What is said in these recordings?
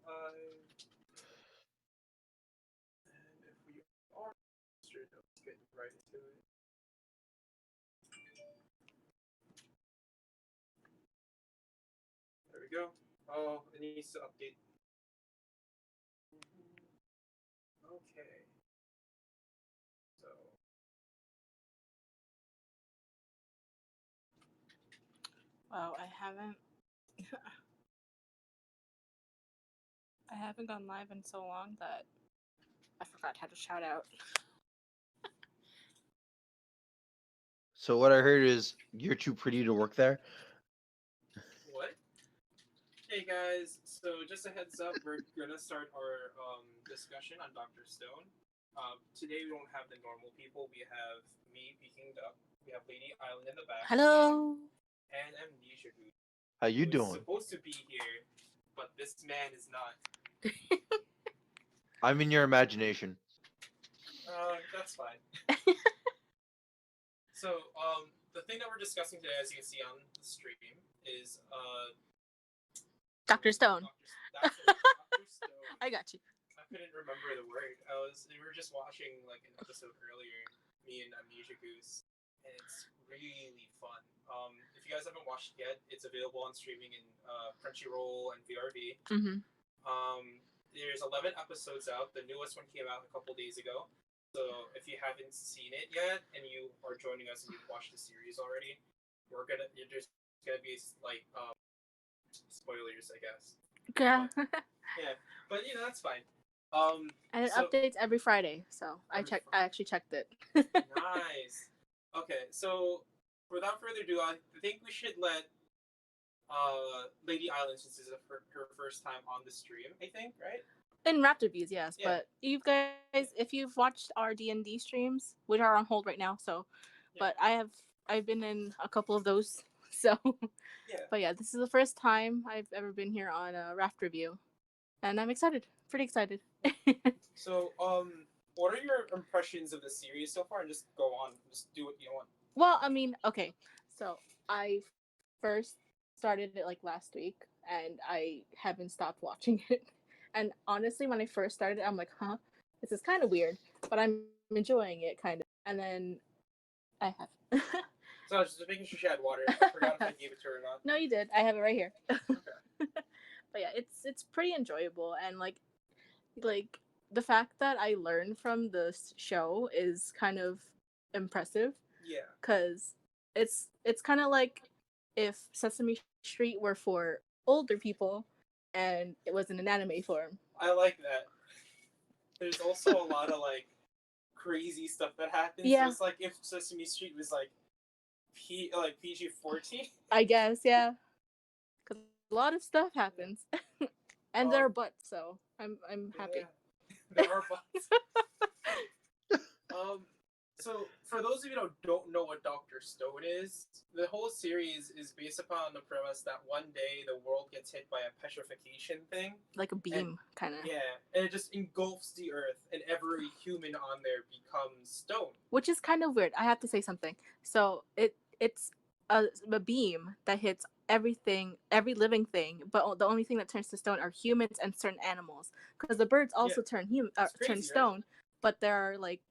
And if we are registered, let's get right into it. There we go. Oh, it needs to update. Okay. So, Wow, I haven't gone live in so long that I forgot how to shout out. So what I heard is you're too pretty to work there. what? Hey guys, so just a heads up, we're gonna start our discussion on Dr. Stone. Today we don't have the normal people. We have me, Peking Duck. We have Lady Island in the back, Hello. and Amnesia, How you who is doing? supposed to be here, but this man is not. I'm in your imagination. That's fine. So, the thing that we're discussing today, as you can see on the stream, is Dr. Stone. That's Dr. Stone. I got you. I couldn't remember the word. We were just watching like an episode earlier, me and Amnesia Goose, and it's really fun. If you guys haven't watched it yet, it's available on streaming in Crunchyroll and VRV. Mm-hmm. There's 11 episodes out. The newest one came out a couple days ago. So if you haven't seen it yet and you are joining us and you've watched the series already, there's gonna be like spoilers, I guess. Yeah. Yeah, but that's fine. And it So updates every Friday, so I actually checked it. nice. Okay, so without further ado, I think we should let Lady Island, since this is her first time on the stream. I think, right? In Raptor Views, yes. Yeah. But you guys, if you've watched our D&D streams, which are on hold right now, so, Yeah. but I've been in a couple of those, so. Yeah. But yeah, this is the first time I've ever been here on a Raft Review, and I'm excited, pretty excited. So, what are your impressions of the series so far? And just go on, just do what you want. Well, I mean, okay, so I first started it like last week, and I haven't stopped watching it. And honestly, when I first started, I'm like, huh, this is kind of weird, but I'm enjoying it, kind of. And then I have. So I was just making sure she had water. I forgot if I gave it to her or not. No, you did. I have it right here. Okay. But yeah, it's pretty enjoyable, and like the fact that I learned from the show is kind of impressive. Yeah. Because it's kind of like if Sesame Street were for older people, and it was in an anime form. I like that. There's also a lot of like crazy stuff that happens. Yeah. So it's like if Sesame Street was like PG-14. I guess, yeah. Because a lot of stuff happens, and there are butts, so I'm happy. Yeah. There are butts. So for those of you who don't know what Dr. Stone is, the whole series is based upon the premise that one day the world gets hit by a petrification thing. Like a beam, kind of. Yeah, and it just engulfs the earth, and every human on there becomes stone. Which is kind of weird. I have to say something. So it's a beam that hits everything, every living thing, but the only thing that turns to stone are humans and certain animals. Because the birds also turn turn stone, right? But there are like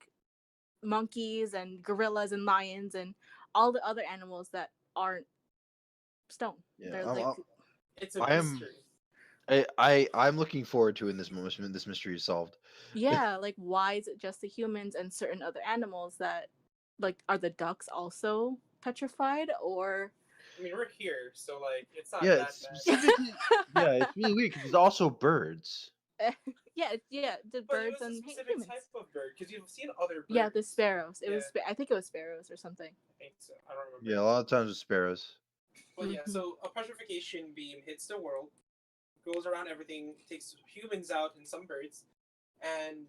monkeys and gorillas and lions and all the other animals that aren't stone. Yeah, They're like, it's a mystery. I'm looking forward to in this moment when this mystery is solved. Yeah, like why is it just the humans and certain other animals that, like, are the ducks also petrified, or? I mean, we're here, so like it's not Yeah, that it's bad. yeah, it's really weird because it's also birds. Yeah, the But birds it was a and specific humans. type of bird because you've seen other birds. Yeah, the sparrows. It was. I think it was sparrows or something. I think so. I don't remember. Yeah, a lot of times with sparrows. But yeah, so a petrification beam hits the world, goes around everything, takes humans out and some birds, and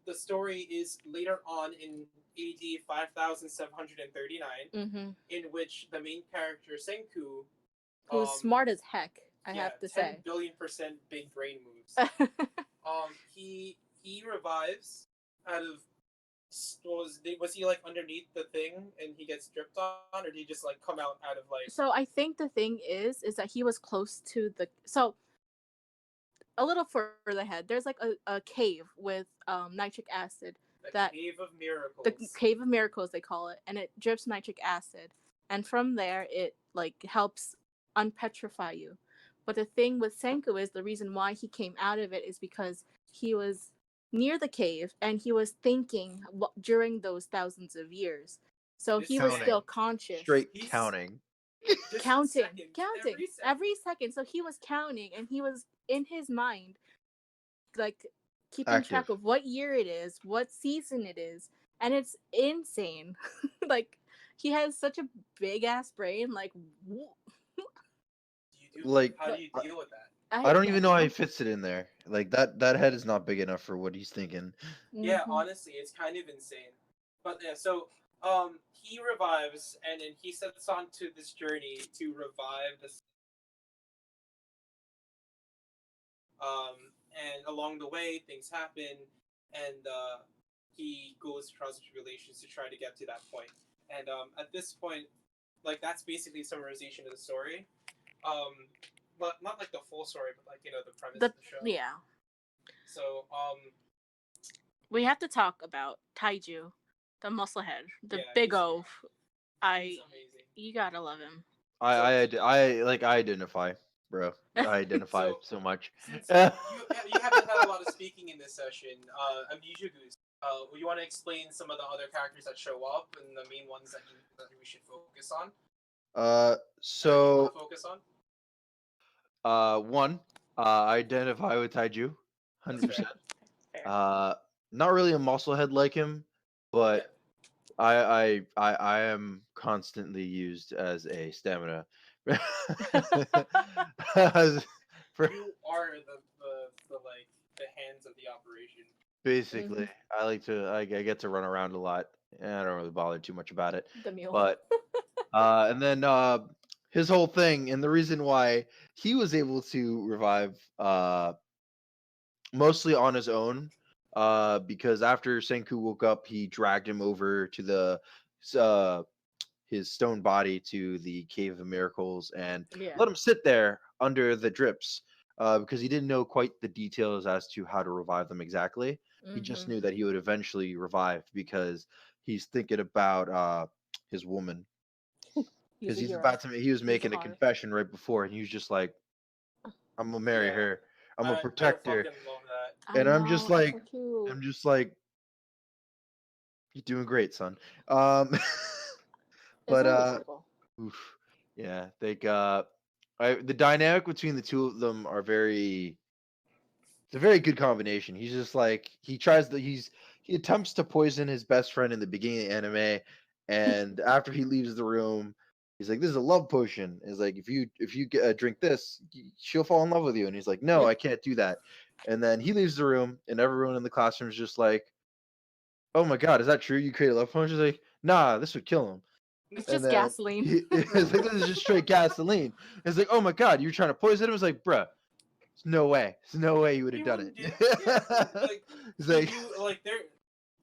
the story is later on in AD 5739, in which the main character Senku, who's smart as heck, I have to say, 10 billion% big brain moves. He revives out of. Was he like underneath the thing and he gets dripped on, or did he just like come out of like? So I think the thing is that he was close to the. So a little further ahead, there's like a cave with nitric acid The that Cave of the Miracles. cave of miracles they call it, and it drips nitric acid, and from there it like helps unpetrify you. But the thing with Senku is the reason why he came out of it is because he was near the cave and he was thinking during those thousands of years, so This he was Counting. man, still conscious. Straight He's- counting. just Counting, seconds, counting every second. So he was counting, and he was in his mind, like keeping track Active. of what year it is, what season it is, and it's insane. Like he has such a big ass brain. Like Like how do you deal with that? I don't even know how he fits it in there. Like that head is not big enough for what he's thinking. Yeah, Mhm. honestly, it's kind of insane. But yeah, so he revives and then he sets on to this journey to revive this. And along the way, things happen, and he goes through trials and tribulations to try to get to that point. And at this point, like that's basically summarization of the story. But not like the full story, but like the premise of the show. Yeah, So we have to talk about Taiju, the musclehead, the Yeah, big he's- O. he's amazing. You gotta love him. I identify, bro. I identify so much. Since you haven't had a lot of speaking in this session, Amnesia Goose, you want to explain some of the other characters that show up and the main ones that we should focus on? So Focus on. one, I identify with Taiju, That's 100%. Fair. Not really a musclehead like him, but I am constantly used as a stamina. For You are the like the hands of the operation. basically, I get to run around a lot, and I don't really bother too much about it. The mule. But and then his whole thing, and the reason why he was able to revive mostly on his own, because after Senku woke up, he dragged him over to the uh, his stone body to the Cave of Miracles and Yeah. let him sit there under the drips, because he didn't know quite the details as to how to revive them exactly. He just knew that he would eventually revive because he's thinking about his woman, because He's a he's hero. about to he was He's making a hard. confession right before, and he was just like, "I'm gonna marry Yeah. her. I'm gonna I protect her." fucking love that. And I I'm know, just it's like, so cute. I'm just like, you're doing great, son. Um, It's but so beautiful. oof, yeah, the dynamic between the two of them are very. It's a very good combination. He's just like he attempts to poison his best friend in the beginning of the anime, and after he leaves the room, he's like, "This is a love potion." It's like if you drink this, she'll fall in love with you. And he's like, "No, I can't do that." And then he leaves the room, and everyone in the classroom is just like, "Oh my god, is that true? You create a love potion?" He's like, "Nah, this would kill him." It's And just then gasoline. it's like, "This is just straight gasoline." It's like, "Oh my god, you're trying to poison him?" It's like, "Bruh, there's no way. There's no way you would have done it." Like He's like, like their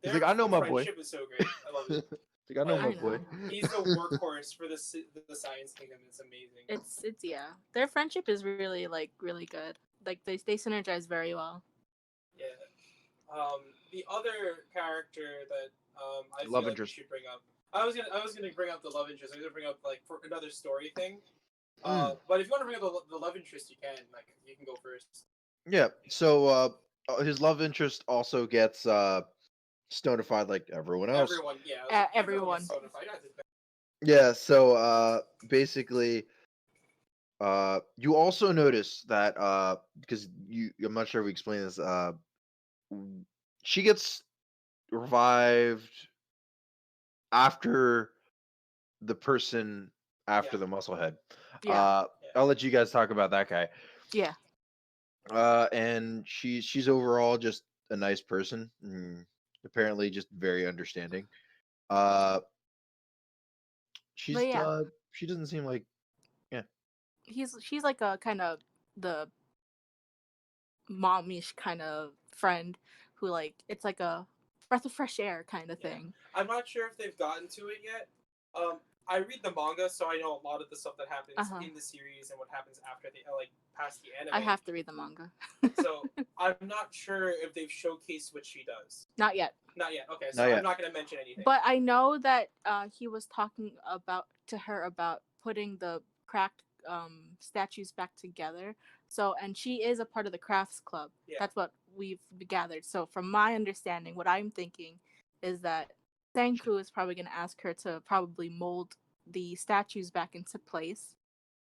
he's like, "I know my boy." friendship is so great. I love it. He's like, "I know Like, my I boy." know. He's the workhorse for the science kingdom. It's amazing. It's yeah. Their friendship is really really good. Like they synergize very well. Yeah. The other character that I Love feel like we interest. should bring up. I was gonna bring up the love interest. I was gonna bring up like for another story thing. But if you want to bring up the love interest, you can. Like you can go first. Yeah. So his love interest also gets stonified like everyone else. Everyone, yeah. Everyone. gets notified. Yeah. So basically, you also notice that because I'm not sure if we explained this. She gets revived after the person after Yeah. the musclehead. Yeah. I'll let you guys talk about that guy. Yeah. And she's overall just a nice person. Apparently, just very understanding. Uh, But yeah, she doesn't seem like she's like a kind of the momish kind of friend who like it's like a breath of fresh air kind of Yeah. thing. I'm not sure if they've gotten to it yet. I read the manga, so I know a lot of the stuff that happens Uh-huh. in the series and what happens after the like past the anime. I have to read the manga. So I'm not sure if they've showcased what she does. Not yet. Not yet. Okay, so Not I'm yet. not gonna mention anything. But I know that he was talking to her about putting the cracked statues back together. So, and she is a part of the crafts club. Yeah. That's what we've gathered. So, from my understanding, what I'm thinking is that Senku is probably going to ask her to probably mold the statues back into place,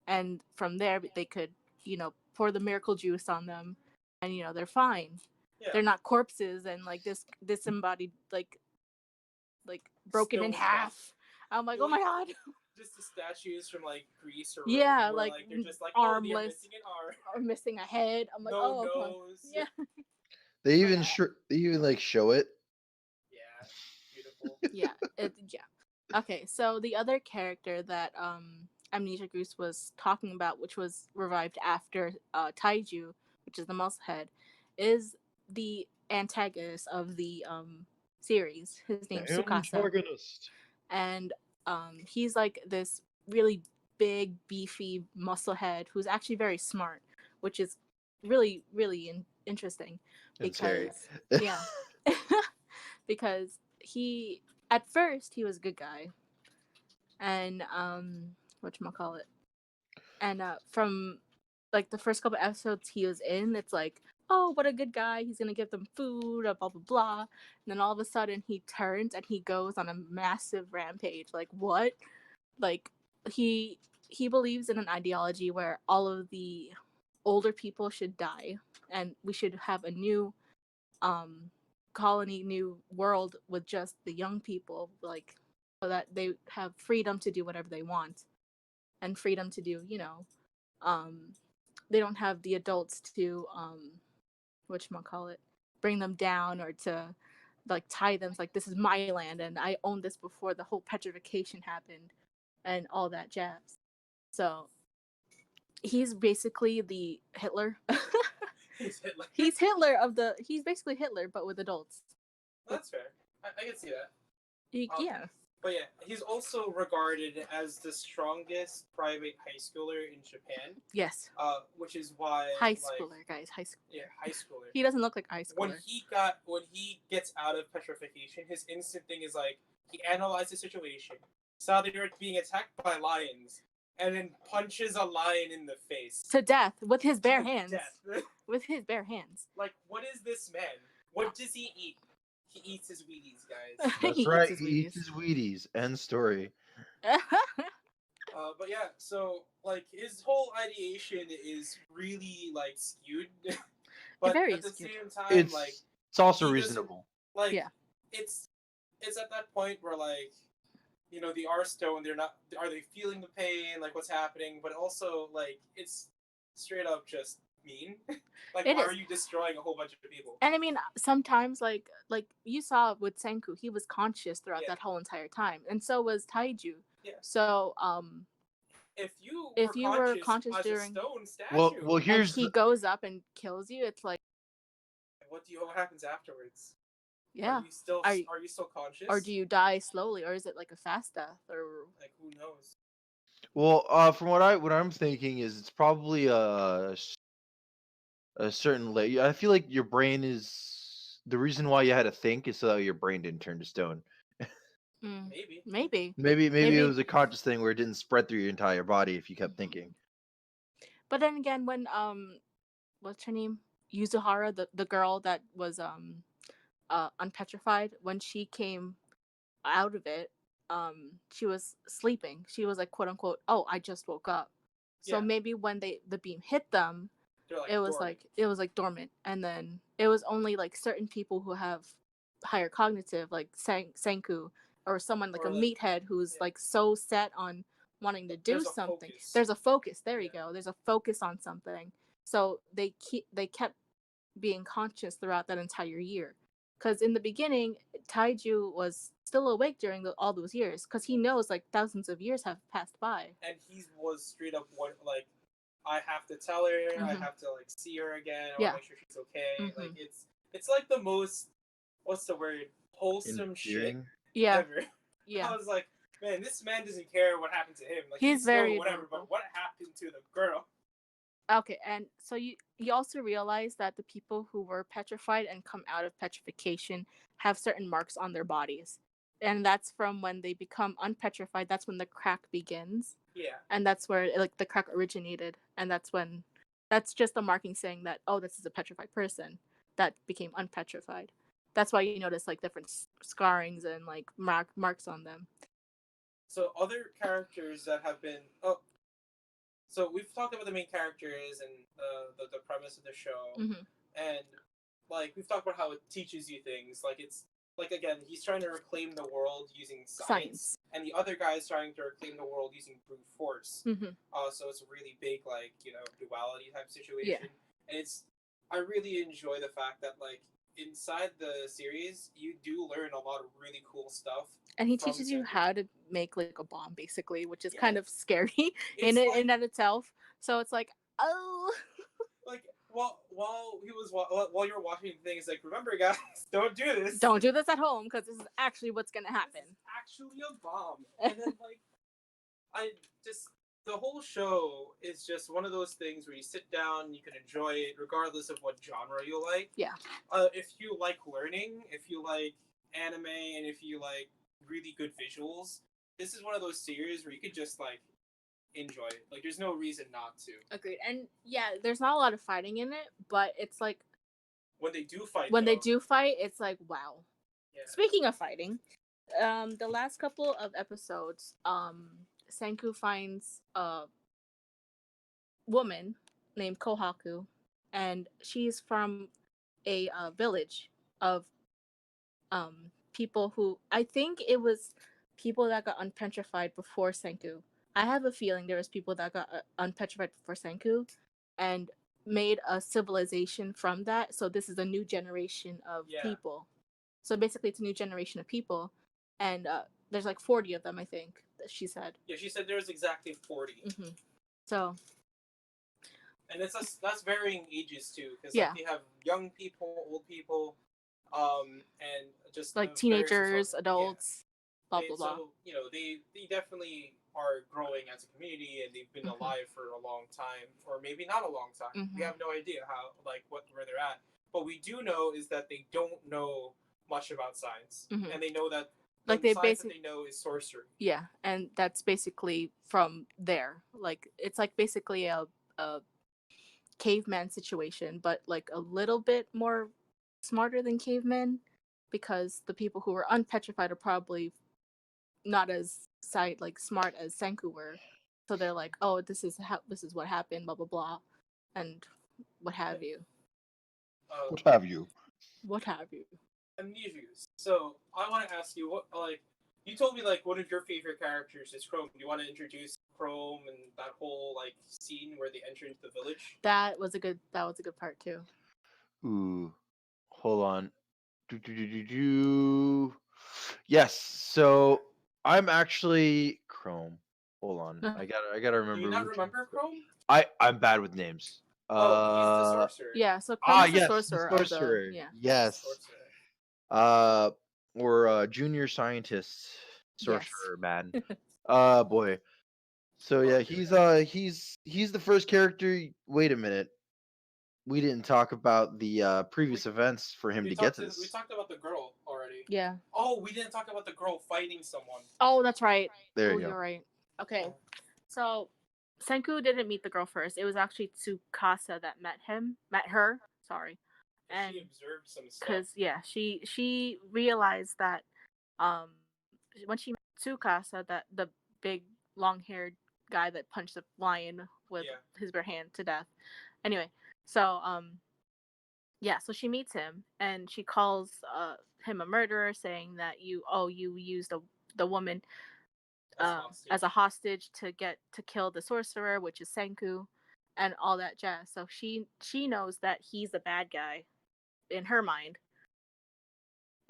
and from there they could, pour the miracle juice on them, and they're fine. Yeah. They're not corpses and like disembodied like broken in Stone half. I'm like, oh my god. Just the statues from like Greece or Yeah, Rome, where, like, they're just like armless. oh, they're missing an arm, Or missing a head. I'm like, no oh, nose. yeah, They But even yeah. they even like show it. Yeah, beautiful. yeah. Okay, so the other character that Amnesia Goose was talking about, which was revived after Taiju, which is the muscle head, is the antagonist of the series. His name's Tsukasa. Antagonist. And he's like this really big, beefy musclehead who's actually very smart, which is really, really interesting And scary. because yeah, because he at first he was a good guy, and whatchamacallit, and from like the first couple episodes he was in, it's like, oh, what a good guy, he's gonna give them food, blah blah blah, and then all of a sudden he turns and he goes on a massive rampage. Like, what? Like, he believes in an ideology where all of the older people should die and we should have a new colony, new world with just the young people, like, so that they have freedom to do whatever they want and freedom to do, um they don't have the adults to whatchamacallit, bring them down or to like tie them. It's like, this is my land and I owned this before the whole petrification happened and all that jazz. So he's basically the Hitler. He's Hitler. He's basically Hitler but with adults. That's fair. I can see that. Yeah. But yeah, he's also regarded as the strongest private high schooler in Japan. Yes. Which is why High schooler, guys. High schooler. Yeah, high schooler. He doesn't look like a high schooler. When he gets out of petrification, his instant thing is like he analyzed the situation, saw they were being attacked by lions, and then punches a lion in the face to death with his bare hands. Death. With his bare hands. Like, what is this man? What does he eat? He eats his Wheaties, guys. That's right. He eats his Wheaties. End story. But yeah, so like his whole ideation is really like skewed, but very at the skewed. same time, it's also reasonable. Like, yeah, it's at that point where like, the R stone, are they feeling the pain, like what's happening, but also like it's straight up just mean. Like, why are you destroying a whole bunch of people? And I mean, sometimes like you saw with Senku, he was conscious throughout that whole entire time, and so was Taiju. Yeah. So if you were conscious as during a stone statue, well here's and he goes up and kills you, it's like, what happens afterwards? Yeah. Are you still conscious? Or do you die slowly, or is it like a fast death, or like, who knows? Well, from what I'm thinking is it's probably a certain I feel like your brain is the reason why you had to think is so that your brain didn't turn to stone. Maybe it was a conscious thing where it didn't spread through your entire body if you kept thinking. But then again, when what's her name, Yuzuhara, the girl that was unpetrified, when she came out of it, she was sleeping. She was like, quote unquote, oh, I just woke up. So maybe when the beam hit them, like, it was dormant, and then it was only like certain people who have higher cognitive, like Senku, or someone like a meathead who's like so set on wanting to do something. There's a focus. There you go. There's a focus on something. So they kept being conscious throughout that entire year. Because in the beginning, Taiju was still awake during all those years, because he knows like thousands of years have passed by. And he was straight up like, I have to tell her, I have to like see her again, I want to make sure she's okay. Like, it's like the most, what's the word, wholesome shit ever. Yeah. I was like, Man, this man doesn't care what happened to him. Like He's still very whatever, adorable. but what happened to the girl? Okay, and so you also realize that the people who were petrified and come out of petrification have certain marks on their bodies. And that's from when they become unpetrified, that's when the crack begins. Yeah. And that's where like the crack originated, and that's just a marking saying that, oh, this is a petrified person that became unpetrified. That's why you notice like different scarrings and like marks on them. So other characters that have been so we've talked about the main characters and the premise of the show, Mm-hmm. and like we've talked about how it teaches you things. Like it's like again, he's trying to reclaim the world using science, and the other guy is trying to reclaim the world using brute force. Mm-hmm. So it's a really big like duality type situation, Yeah. and it's I really enjoy the fact that like inside the series you do learn a lot of really cool stuff. And he from teaches you Senku. how to make like a bomb basically, which is Yeah. kind of scary It's in like, in and itself. So it's like, oh, like while you're watching the thing, it's like remember guys, don't do this. don't do this at home because this is actually what's gonna happen. This is actually a bomb. And then like I just the whole show is just one of those things where you sit down, you can enjoy it regardless of what genre you like. Yeah. If you like learning, if you like anime, and if you like really good visuals, this is one of those series where you could just like enjoy it. Like there's no reason not to. Agreed. And yeah, there's not a lot of fighting in it, but it's like When they do fight, when they though, do fight, it's like wow. yeah. Speaking of fighting, the last couple of episodes, Senku finds a woman named Kohaku, and she's from a village of people who I think it was people that got unpetrified before Senku. I have a feeling there was people that got unpetrified before Senku, and made a civilization from that. So this is a new generation of people. So basically, it's a new generation of people, and there's like 40 of them, I think. That she said. Yeah, she said there's exactly 40. Mm-hmm. So. And that's varying ages too, because Yeah. like they have young people, old people, and just like teenagers, adults, blah blah blah. So they definitely are growing as a community, and they've been Mhm. alive for a long time, or maybe not a long time. Mhm. We have no idea how where they're at. But we do know is that they don't know much about science, Mhm. and they know that Like the they science that they know is sorcery. Yeah, and that's basically from there. Like it's like basically a caveman situation, but like a little bit more smarter than cavemen, because the people who were unpetrified are probably not as smart as Senku were. So they're like, oh, this is what happened, blah blah blah, and what have you. What have you? What have you? Amnesius. So I want to ask you what you told me like one of your favorite characters is Chrome. Do you want to introduce Chrome and that whole like scene where they enter into the village? That was a good part too. Ooh, hold on. Do. Yes. So I'm actually Chrome. Hold on. I gotta remember. Do you not remember Chrome? I'm bad with names. He's the sorcerer. Yeah, so Chrome is the yes, sorcerer the sorcerer. of the Yes. Sorcerer. Or junior scientist sorcerer man. Boy. So yeah, he's the first character. Wait a minute. We didn't talk about the previous events for him to get to this. We talked about the girl already. Yeah. Oh, we didn't talk about the girl fighting someone. Oh, that's right. There you go. You're right. Okay. So Senku didn't meet the girl first. It was actually Tsukasa that met her. Sorry. And she observed some stuff. Because she realized that when she met Tsukasa, that the big long haired guy that punched the lion with his bare hand to death. Anyway, so so she meets him and she calls him a murderer, saying that you used the woman as a hostage to kill the sorcerer, which is Senku, and all that jazz. So she knows that he's the bad guy in her mind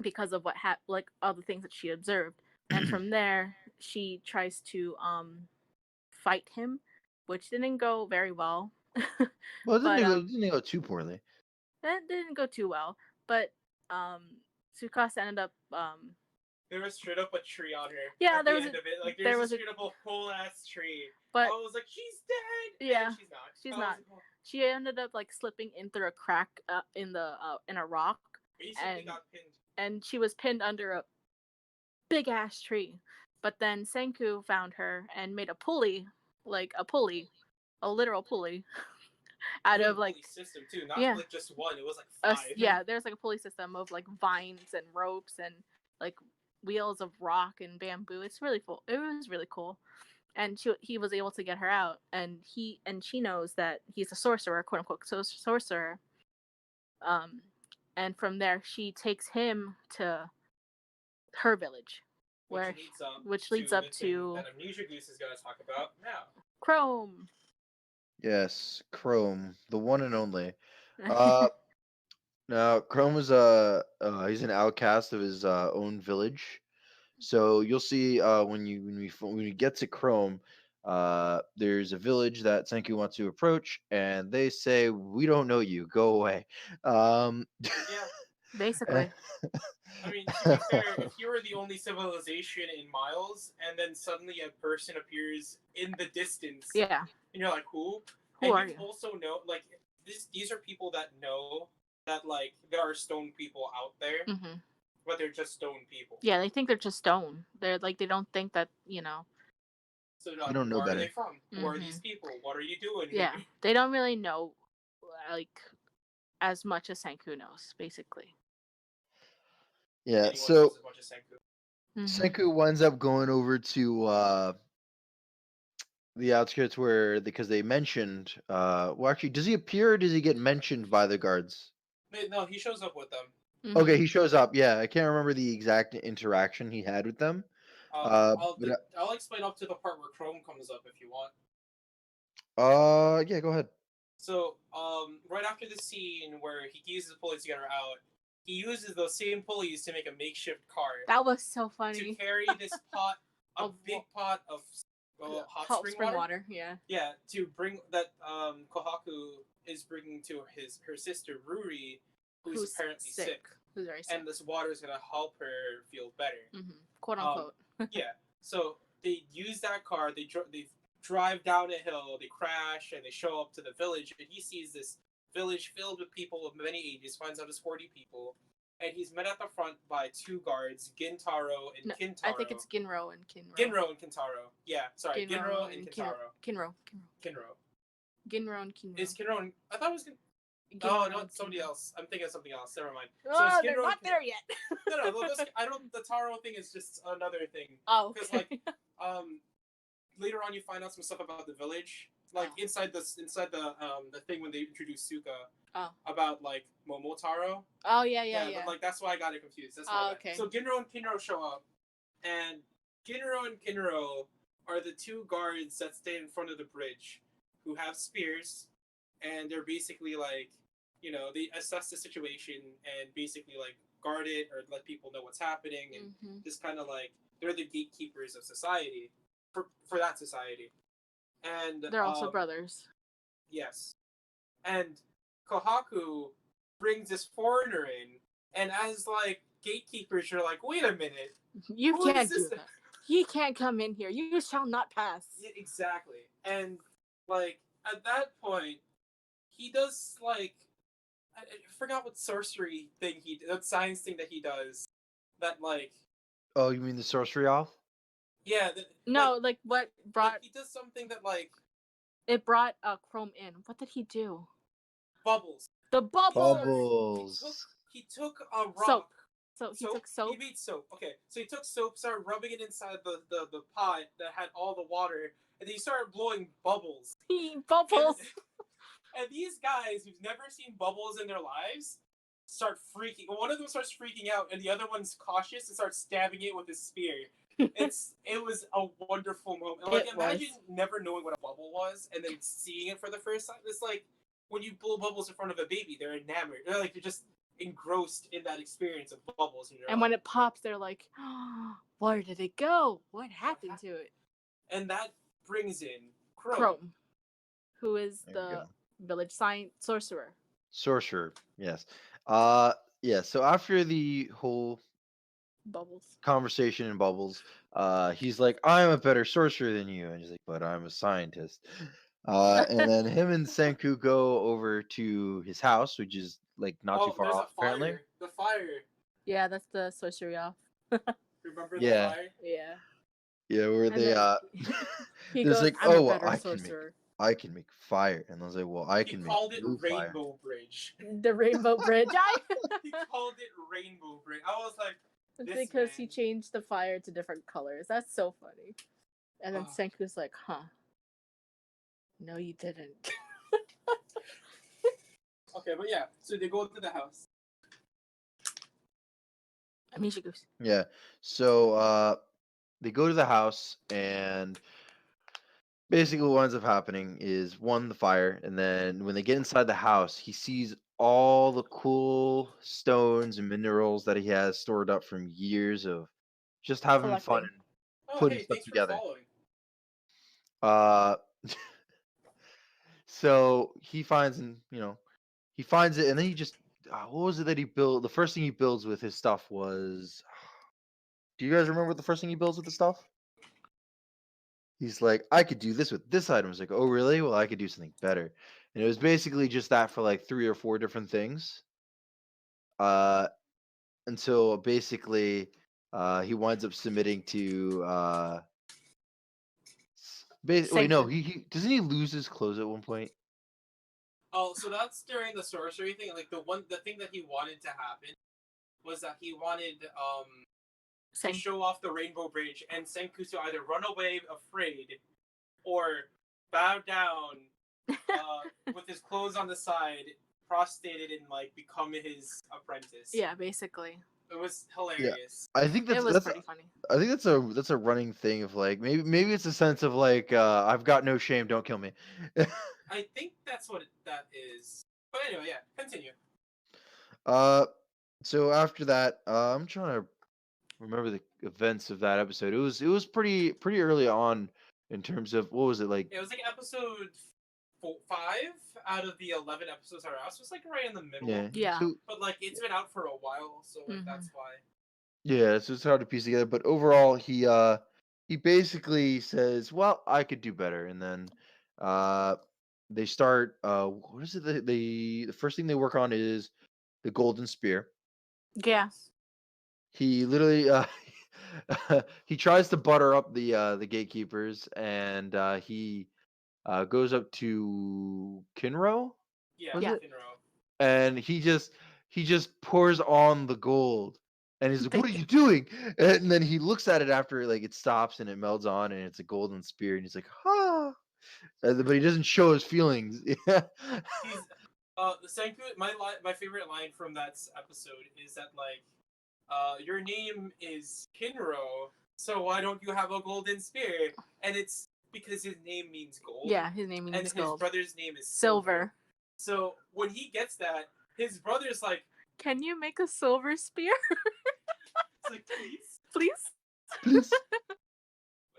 because of all the things that she observed. And from there she tries to fight him, which didn't go very well. Well, it didn't go too poorly. That didn't go too well, but Tsukasa ended up there was straight up a tree on her. Yeah, at there the was end of it. Like there there's a was a, straight up a whole ass tree. but I was like, she's dead. yeah, And she's not. she's I not. was like, oh. She ended up like slipping in through a crack in a rock, Basically and got pinned. and she was pinned under a big ass tree. But then Senku found her and made a pulley, like a literal pulley, out of like pulley system too, not yeah, like just one. It was like 5. yeah. There's like a pulley system of like vines and ropes and like wheels of rock and bamboo. It's really cool. It was really cool. And he was able to get her out, and she knows that he's a sorcerer, quote unquote, sorcerer. Um, and from there, she takes him to her village, where which leads up the thing to that Amnesia Goose is going to talk about now. Chrome. Yes, Chrome, the one and only. Uh, Now Chrome is a he's an outcast of his own village. So you'll see when we get to Chrome, there's a village that Senku wants to approach, and they say, "We don't know you. Go away." Um, Yeah. Basically, I mean, to be fair, if you were the only civilization in miles, and then suddenly a person appears in the distance, yeah. and you're like, who? Who And are you you? also know, like, these are people that know that, like, there are stone people out there, Mm-hmm. but they're just stone people. Yeah, they think they're just stone. They're like they don't think that So, you like, don't know where are better. they from? Who are Mm-hmm. these people? What are you doing Yeah, here? they don't really know like as much as Senku knows, basically. Yeah. Anyone So knows as much as Senku. Mm-hmm. Senku winds up going over to the outskirts where because they mentioned well actually does he appear or does he get mentioned by the guards? No, he shows up with them. Okay, Mm-hmm. he shows up. Yeah, I can't remember the exact interaction he had with them. But I'll explain up to the part where Chrome comes up if you want. yeah, go ahead. So, right after the scene where he uses the pulleys to get her out, he uses those same pulleys to make a makeshift cart That was so to funny. carry this pot, big pot of hot spring water. Yeah. Yeah, to bring that Kohaku is bringing to her sister Ruri, who's apparently sick. Who's very sick. And this water is gonna help her feel better. Mm-hmm. Quote unquote. Yeah. So they use that car. They drive down a hill. They crash and they show up to the village. And he sees this village filled with people of many ages. Finds out it's 40 people, and he's met at the front by 2 guards, Gintaro and Kintaro. I think it's Ginro and Kinro. Ginro and Kintaro. Yeah, sorry, Ginro and Kintaro. Kinro. Ginro and Kinro. Is Kinro? I thought it was. Oh no, it's somebody else. I'm thinking of something else. Never mind. Oh, they're not there yet. No. I don't. The Taro thing is just another thing. Oh, because like, later on you find out some stuff about the village, like inside the thing when they introduce Suka. About like Momotaro. Oh yeah. But like that's why I got it confused. That's okay. So Ginro and Kinro show up, and Ginro and Kinro are the 2 guards that stay in front of the bridge, who have spears, and they're basically like, they assess the situation and basically like guard it or let people know what's happening, and just kind of like they're the gatekeepers of society for that society. And they're also brothers. Yes, and Kohaku brings this foreigner in, and as like gatekeepers, you're like, wait a minute, you can't do that. He can't come in here. You shall not pass. Yeah, exactly. And like at that point, he does like I forgot what sorcery thing that science thing that he does. That like. Oh, you mean the sorcery off? Yeah. No, like what brought. He does something that like. It brought Chrome in. What did he do? Bubbles. The bubbles. He took a rock. Soap. So he took soap. He made soap. Okay, so he took soap, started rubbing it inside the pot that had all the water, and then he started blowing bubbles. Bubbles. And these guys who've never seen bubbles in their lives start freaking. One of them starts freaking out, and the other one's cautious and starts stabbing it with his spear. It was a wonderful moment. Like imagine never knowing what a bubble was and then seeing it for the first time. It's like when you blow bubbles in front of a baby, they're enamored. They're just engrossed in that experience of bubbles. And when it pops, they're like, oh, where did it go? What happened to it? And that brings in Chrome, who is the village science sorcerer. Sorcerer, yes. Yeah, so after the whole Bubbles. conversation in bubbles. He's like, I'm a better sorcerer than you. And he's like, but I'm a scientist. And then him and Senku go over to his house, which is like not too Oh, far there's a off, apparently. fire. The fire. Yeah, that's the sorcery off. Remember the Yeah. fire? Yeah. Yeah, where And they then he there's goes, like, I'm a oh well, better sorcerer. I can make fire. And I was like, well, I He can make called it blue fire. Rainbow Bridge. The Rainbow Bridge. He called it Rainbow Bridge. I was like, It's this because man. he changed the fire to different colors. That's so funny. And then Ah. Senku's like, huh. No, you didn't. Okay, but yeah, so they go to the house. Amishigus. Yeah. So they go to the house, and basically what ends up happening is, one, the fire, and then when they get inside the house, he sees all the cool stones and minerals that he has stored up from years of just having fun Collecting. and Oh, putting hey, stuff thanks for together. following. Uh so he finds, and he finds it, and then he just what was it that he built? The first thing he builds with his stuff was, do you guys remember what the first thing he builds with the stuff? He's like, I could do this with this item. It's like, oh really? Well, I could do something better. And it was basically just that for like 3 or 4 different things. Uh until basically he winds up submitting to wait, no, Senku. he doesn't he lose his clothes at one point? Oh, so that's during the sorcery thing. Like the thing that he wanted to happen was that he wanted to Senku. show off the Rainbow Bridge and Senku to either run away afraid or bow down with his clothes on the side, prostrated, and like become his apprentice. Yeah, basically. It was hilarious. I think It was that's pretty funny. I think that's a running thing of like, maybe it's a sense of like, I've got no shame, don't kill me. I think that's what that is. But anyway, yeah, continue. So after that, I'm trying to remember the events of that episode. It was pretty early on in terms of, what was it like? It was like episode 5 out of the 11 episodes are out. So it's like right in the middle. Yeah. Yeah. So, But like it's been out for a while, so like that's why. yeah, so it's hard to piece together. But overall, he basically says, well, I could do better. And then they start, what is it that the first thing they work on is the golden spear. Yeah. He literally he tries to butter up the gatekeepers, and he goes up to Kinro, Yeah, was Yeah. it? Finro. And he just pours on the gold, and he's like, The what are you doing? And then he looks at it after like it stops and it melts on, and it's a golden spear, and he's like, ah. But he doesn't show his feelings. Yeah. He's the Senku. My favorite line from that episode is that like, your name is Kinro, so why don't you have a golden spear? And it's because his name means gold. Yeah, his name and means his gold. brother's name is Silver. So when he gets that, his brother's like, Can you make a silver spear? it's like please. Please? Please, But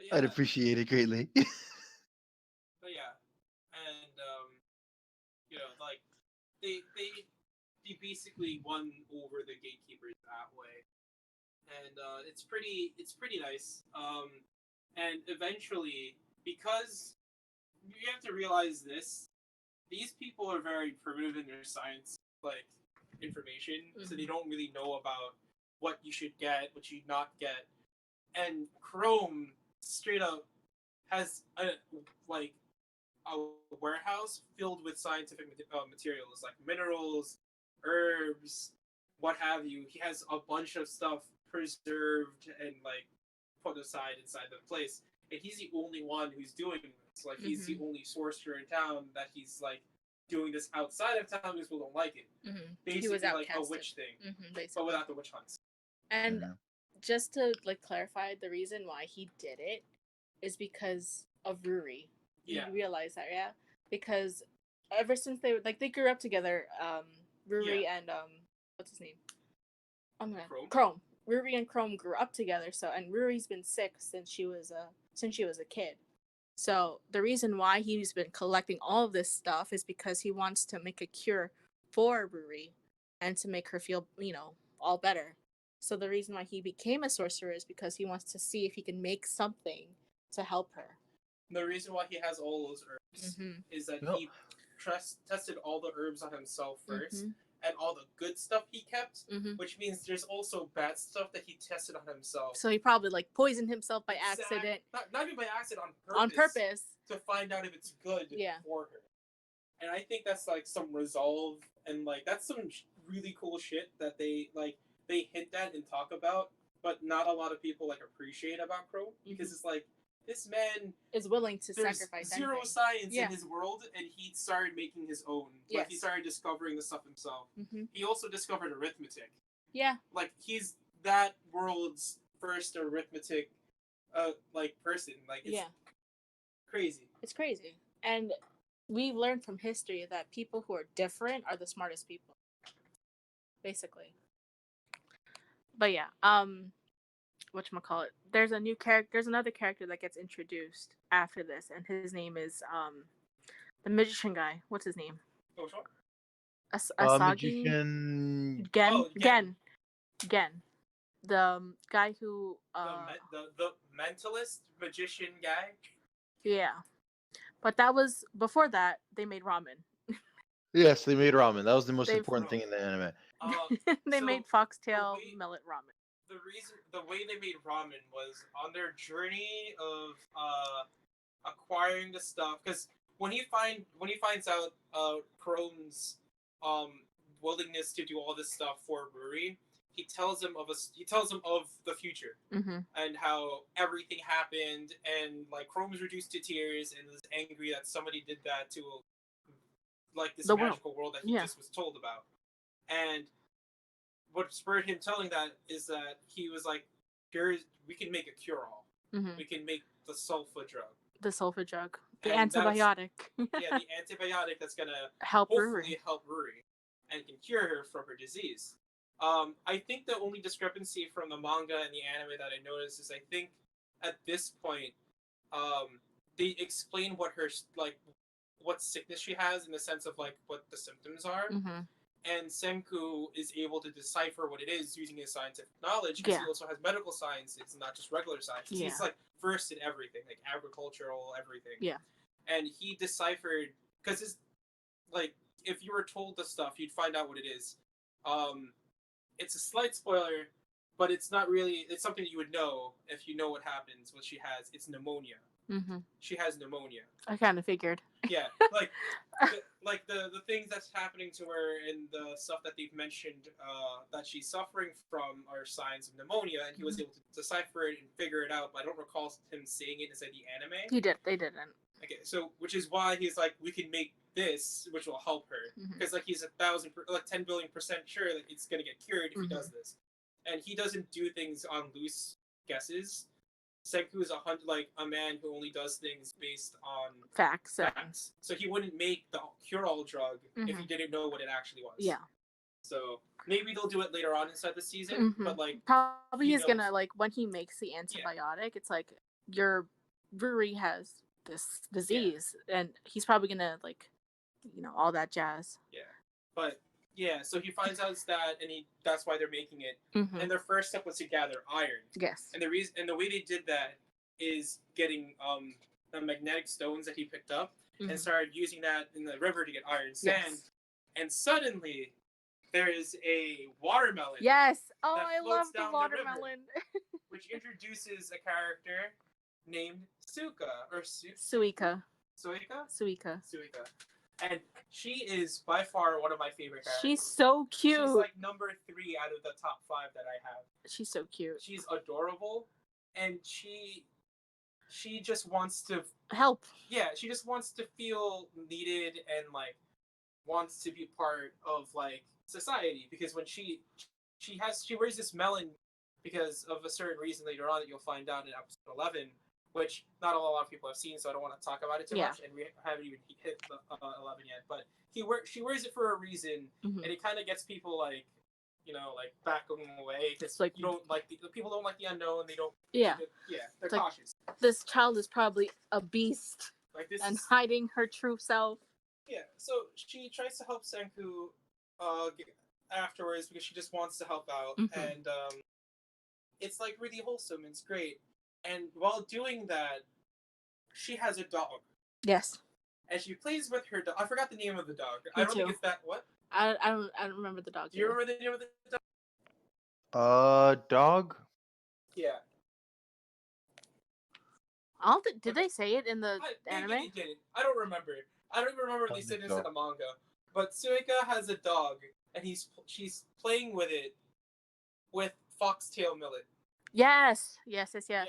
yeah, I'd appreciate it greatly. but yeah, and like they basically won over the gatekeepers that way, and it's pretty nice. And eventually, because you have to realize this, these people are very primitive in their science, like information, so they don't really know about what you should get, what you not get, and Chrome straight up has a warehouse filled with scientific materials like minerals, herbs, what have you. He has a bunch of stuff preserved and like put aside inside the place, and he's the only one who's doing this. Like he's the only sorcerer in town that he's like doing this outside of town because people don't like it. Basically, He was like a outcasted. witch thing, but Basically. without the witch hunts. And Yeah. just to like clarify, the reason why he did it is because of Ruri. Yeah. You realize that, yeah? Because ever since they grew up together, Ruri and what's his name? Chrome. Ruri and Chrome grew up together. So, and Ruri's been sick since she was a kid. So the reason why he's been collecting all of this stuff is because he wants to make a cure for Ruri and to make her feel, all better. So the reason why he became a sorcerer is because he wants to see if he can make something to help her. The reason why he has all those herbs is that Yep. he tested all the herbs on himself first, Mhm. and all the good stuff he kept, Mhm. which means there's also bad stuff that he tested on himself. So he probably like poisoned himself by accident. Not even by accident, on purpose. On purpose. To find out if it's good Yeah. for her. And I think that's like some resolve, and like that's some really cool shit that they hint at and talk about, but not a lot of people like appreciate about Crow, because it's like, this man is willing to there's sacrifice zero anything. science Yeah. in his world, and he started making his own. Like, he Yes. started discovering the stuff himself. Mhm. He also discovered arithmetic. Yeah. Like, he's that world's first arithmetic like person. Like, it's crazy. It's crazy. And we've learned from history that people who are different are the smartest people. Basically. But yeah, whatchamacallit, there's another character that gets introduced after this, and his name is the magician guy. What's his name? Oh, sure. Asagi Magician. Gen. The guy who the mentalist magician guy. Yeah. But that was before that they made ramen. Yes, they made ramen. That was the most important thing in the anime. They made foxtail millet ramen. The way they made ramen was on their journey of acquiring the stuff, because when he finds out Chrome's willingness to do all this stuff for Ruri, he tells him of the future, and how everything happened, and like Chrome's reduced to tears and is angry that somebody did that to like this magical world that he just was told about. And what spurred him telling that is that he was like, we can make a cure-all. We can make the sulfa drug. The antibiotic. The antibiotic that's gonna hopefully help Ruri and can cure her from her disease. I think the only discrepancy from the manga and the anime that I noticed is, I think at this point, they explain what sickness she has, in the sense of like what the symptoms are. And Senku is able to decipher what it is using his scientific knowledge, because he also has medical science. It's not just regular science. He's like versed in everything, like agricultural everything. Yeah. And he deciphered, because it's like, if you were told the stuff, you'd find out what it is. It's a slight spoiler, but it's not really. It's something that you would know if you know what happens. What she has, it's pneumonia. She has pneumonia. I kind of figured. Yeah, like the things that's happening to her, and the stuff that they've mentioned that she's suffering from are signs of pneumonia, and he was able to decipher it and figure it out. But I don't recall him saying it inside the anime. They didn't. Okay, so which is why he's like, we can make this, which will help her, because like he's 10 billion% sure that it's gonna get cured if he does this, and he doesn't do things on loose guesses. Senku is a man who only does things based on facts. So he wouldn't make the cure-all drug if he didn't know what it actually was. Yeah. So maybe they'll do it later on inside the season, but like probably he's gonna, like, when he makes the antibiotic, it's like, your Ruri has this disease, and he's probably gonna, like, all that jazz. Yeah, but yeah, so he finds out that, and that's why they're making it. And their first step was to gather iron. Yes. And the way they did that is getting the magnetic stones that he picked up and started using that in the river to get iron sand. Yes. And suddenly there is a watermelon. Yes. Oh, I love the watermelon. Which introduces a character named Suika. Suika. And she is by far one of my favorite characters. She's so cute. She's like number 3 out of the top 5 that I have. She's so cute. She's adorable, and she just wants to help. Yeah, she just wants to feel needed, and like wants to be part of like society, because when she wears this melon because of a certain reason later on that you'll find out in episode 11, which not a lot of people have seen, so I don't want to talk about it too much, and we haven't even hit the 11 yet. But she wears it for a reason, and it kind of gets people like, like backing away, because like you don't like the people don't like the unknown. They don't. Yeah. They're cautious. This child is probably a beast, and hiding her true self. Yeah. So she tries to help Senku afterwards, because she just wants to help out, and it's like really wholesome. It's great. And while doing that, she has a dog, Yes. and she plays with her dog. I forgot the name of the dog. Me I don't think too. it's that. What? I don't remember the dog. Do you Either. remember the name of the dog? Dog. Yeah. I don't think, did Okay. they say it in the Maybe anime? they didn't. I don't remember. I don't even remember if I they don't said think this in so. the manga. But Suika has a dog, and she's playing with it with foxtail millet. Yes. Yes. Yeah.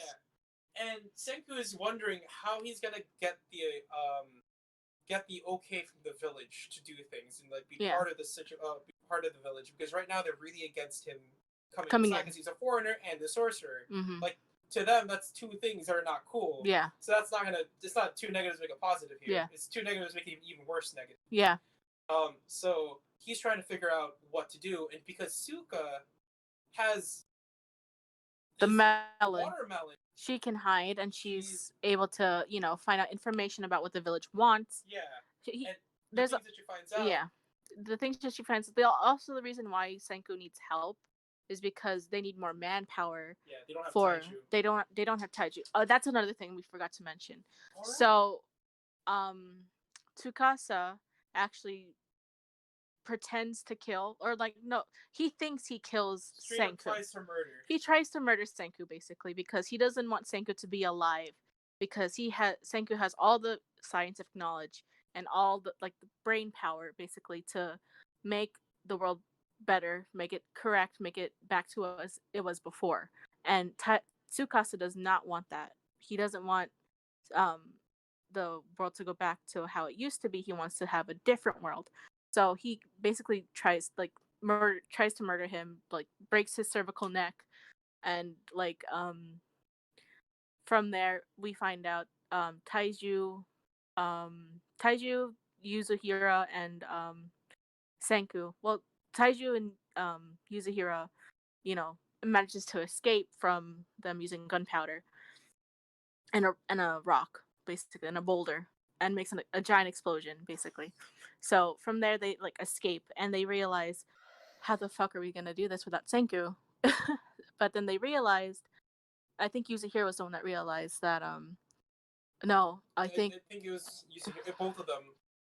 And Senku is wondering how he's gonna get the okay from the village to do things and like be Yeah. part of be part of the village, because right now they're really against him coming Coming inside in. because he's a foreigner and a sorcerer. Mm-hmm. Like, to them, that's two things that are not cool. Yeah. So that's not gonna. It's not two negatives make a positive here. Yeah. It's two negatives making it even worse negative. Yeah. So he's trying to figure out what to do, and because Suka has The this melon. watermelon, She can hide, and she's able to, find out information about what the village wants. yeah, He, and the there's things that she finds out, yeah, the things that she finds. Also, the reason why Senku needs help is because they need more manpower. yeah, they don't have For taiju. they don't have taiju. Oh, that's another thing we forgot to mention. All right. So, Tsukasa actually pretends to kill, or like, no, he thinks he kills Straight up Senku. tries to murder. He tries to murder Senku basically because he doesn't want Senku to be alive, because Senku has all the scientific knowledge and all the brain power basically to make the world better, make it correct, make it back to as it was before. And Tsukasa does not want that. He doesn't want um the world to go back to how it used to be. He wants to have a different world. So he basically tries to murder him, like breaks his cervical neck, and from there we find out Taiju, Yuzuhira, and Senku. Well, Taiju and Yuzuhira, manages to escape from them using gunpowder and a rock, basically, and a boulder, and makes a giant explosion, basically. So from there they escape, and they realize, how the fuck are we gonna do this without Senku? But then they realized, I think Yuzuhiro was the one that realized that no, I think I think it was both of them.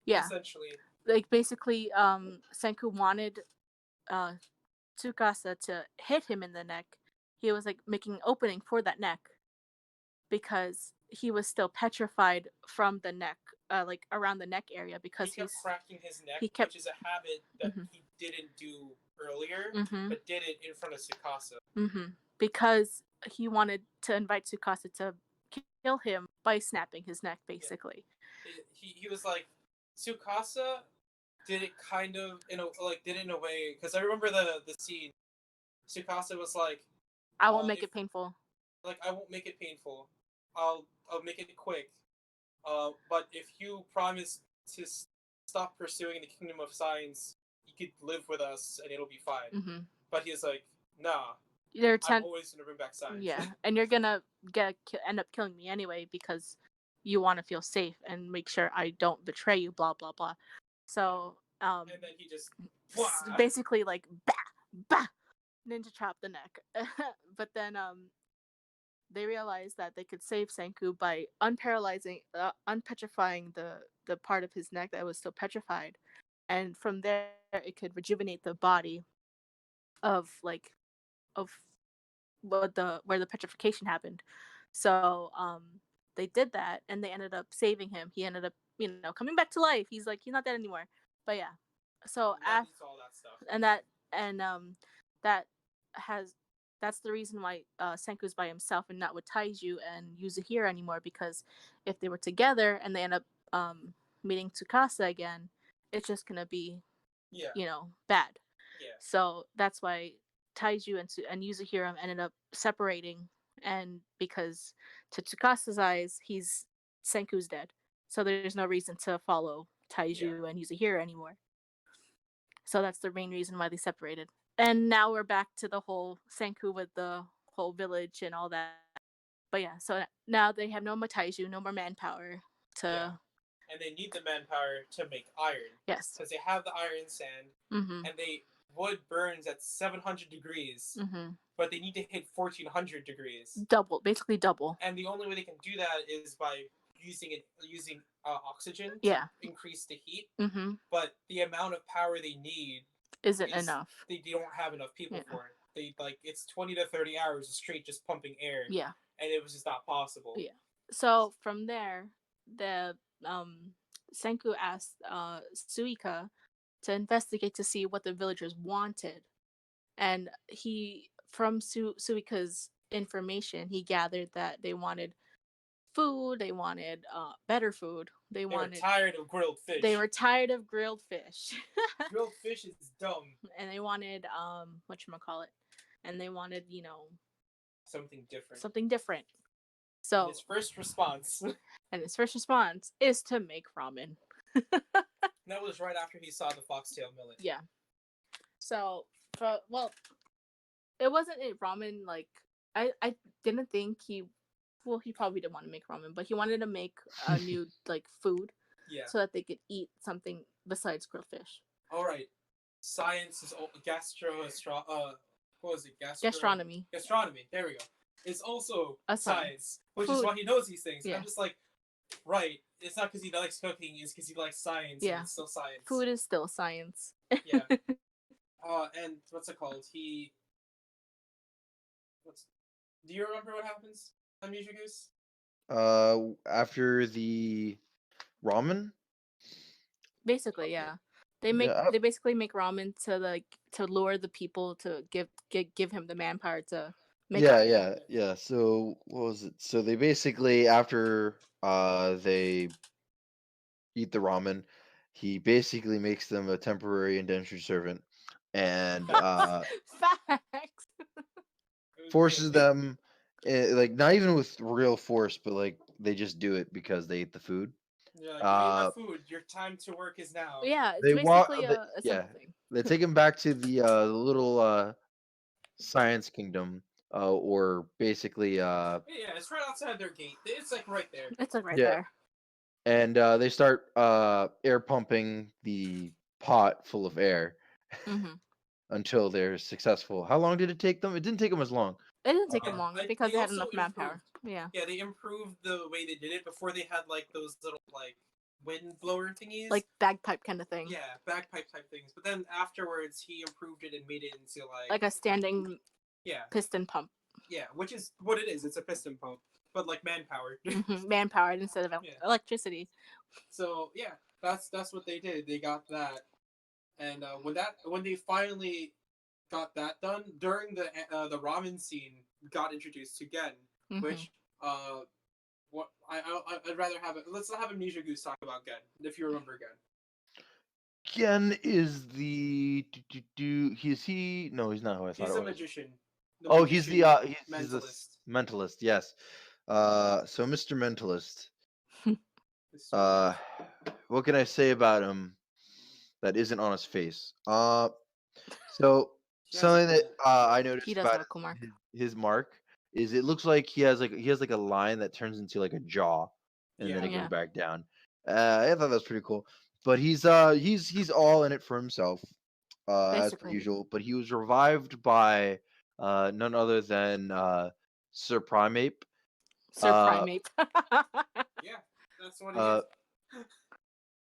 Yeah, Essentially. like basically Senku wanted uh Tsukasa to hit him in the neck. He was like making an opening for that neck because he was still petrified from the neck, like around the neck area, because he kept cracking his neck, which is a habit that he didn't do earlier, but did it in front of Tsukasa. Because he wanted to invite Tsukasa to kill him by snapping his neck, basically. Yeah. He was like, Tsukasa did it kind of did it in a way, because I remember the scene. Tsukasa was like, I won't make it painful. Like, I won't make it painful. I'll make it quick. But if you promise to stop pursuing the kingdom of science, you could live with us and it'll be fine. But he's like, nah. I'm always gonna bring back science. Yeah, and you're gonna end up killing me anyway because you want to feel safe and make sure I don't betray you. Blah blah blah. So and then he just basically like bah ninja chop the neck. But then they realized that they could save Senku by unpetrifying the part of his neck that was still petrified, and from there it could rejuvenate the body of of where the petrification happened. So they did that, and they ended up saving him. He ended up coming back to life. He's not dead anymore. But yeah, so after all that stuff, that has that's the reason why Senku's by himself and not with Taiju and Yuzuhira anymore, because if they were together and they end up meeting Tsukasa again, it's just gonna be bad. Yeah. So that's why Taiju and Yuzuhiro ended up separating, and because to Tsukasa's eyes, Senku's dead. So there's no reason to follow Taiju and Yuzuhiro anymore. So that's the main reason why they separated. And now we're back to the whole Senku with the whole village and all that. But yeah, so now they have no more Taiju, no more manpower to. And they need the manpower to make iron. Yes. Because they have the iron sand, and wood burns at 700 degrees, but they need to hit 1400 degrees. Double, basically double. And the only way they can do that is by using oxygen to Yeah. increase the heat. Mm-hmm. But the amount of power they need Isn't enough. They don't have enough people for it. They it's 20 to 30 hours straight just pumping air. Yeah. And it was just not possible. Yeah. So from there, the Senku asked Suika to investigate to see what the villagers wanted, and he from Suika's information he gathered that they wanted food, they wanted better food, they were wanted tired of grilled fish. they were tired of grilled fish. Grilled fish is dumb. And they wanted whatchamacallit, and they wanted something different. So and his first response is to make ramen. That was right after he saw the foxtail millet. Yeah. So, it wasn't a ramen, like, I didn't think he probably didn't want to make ramen, but he wanted to make a new, like, food. Yeah. So that they could eat something besides grilled fish. All right. Science is gastronomy. Gastronomy. There we go. It's also a science, which is why he knows these things. Yeah. I'm just like, right. It's not because he likes cooking. It's because he likes science. Yeah. And it's still science. Food is still science. Yeah. And what's it called? Do you remember what happens, Amnesia Goose? After the ramen. Basically, yeah. They basically make ramen to lure the people to give him the manpower to make ramen. Yeah. So what was it? So they basically, after they eat the ramen, he basically makes them a temporary indentured servant, and facts. forces them, like, not even with real force, but like they just do it because they ate the food. Yeah, like, you ate my food. Your time to work is now. Yeah, it's basically a simple thing. They take him back to the little science kingdom, or basically yeah, it's right outside their gate. It's like right there. It's like right there. And they start air pumping the pot full of air until they're successful. How long did it take them? It didn't take them as long. It didn't take them long because they had enough manpower. Yeah. Yeah, they improved the way they did it. Before they had like those little like wind blower thingies, like bagpipe kind of thing. Yeah, bagpipe type things. But then afterwards, he improved it and made it into like a standing piston pump. Yeah, which is what it is. It's a piston pump, but like manpowered. Manpowered instead of electricity. So yeah, that's what they did. They got that, and when they finally got that done during the ramen scene, got introduced to Gen, which what I'd rather have it. Let's have Amnesia Goose talk about Gen, if you remember Gen. Gen is the he? No, he's not who I thought. He's a magician. He's the mentalist. Yes. So Mr. Mentalist. What can I say about him that isn't on his face? So something that I noticed about his mark is it looks like he has like a line that turns into like a jaw, and then it goes back down. I thought that was pretty cool. But he's all in it for himself, as per usual. But he was revived by none other than Sir Primeape. Yeah, that's what he is.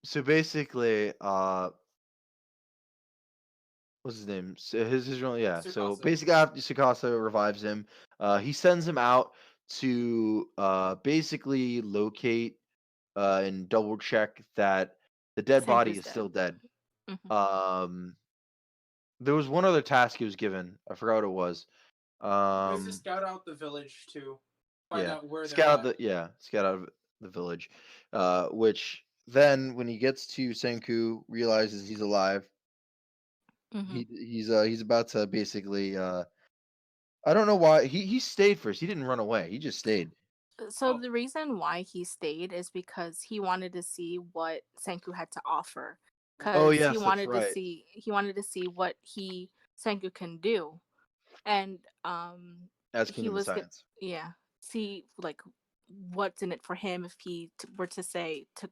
So basically, what's his name? His real Tsukasa. So basically, after Tsukasa revives him, he sends him out to basically locate and double check that the dead body is still dead. There was one other task he was given. I forgot what it was. It was to scout out the village to find out where scout out the village. Which then, when he gets to Senku, realizes he's alive. He's about to basically. I don't know why he stayed first. He didn't run away. He just stayed. So the reason why he stayed is because he wanted to see what Senku had to offer. Because he wanted to see what Senku can do, and as Kingdom of Science. See like what's in it for him if he were to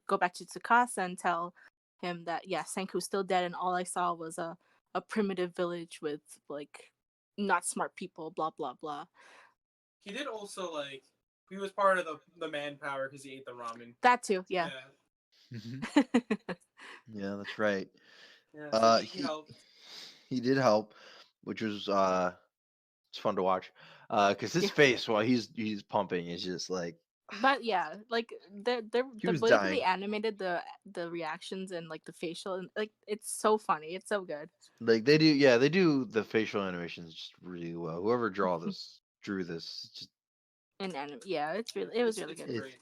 go back to Tsukasa and tell him that Senku's still dead and all I saw was a a primitive village with like not smart people, blah blah blah. He did also like he was part of the manpower because he ate the ramen. That too, yeah. Mhm. Yeah, that's right. Yeah. So he He helped. he did help, which was it's fun to watch. Because his Yeah. face while he's pumping is just like But yeah, like they're he the was way that they dying. animated the reactions and like the facial and like it's so funny. It's so good. Like they do, yeah, they do the facial animations just really well. Whoever drew this, just Yeah, Yeah, it was really it's good. it. great.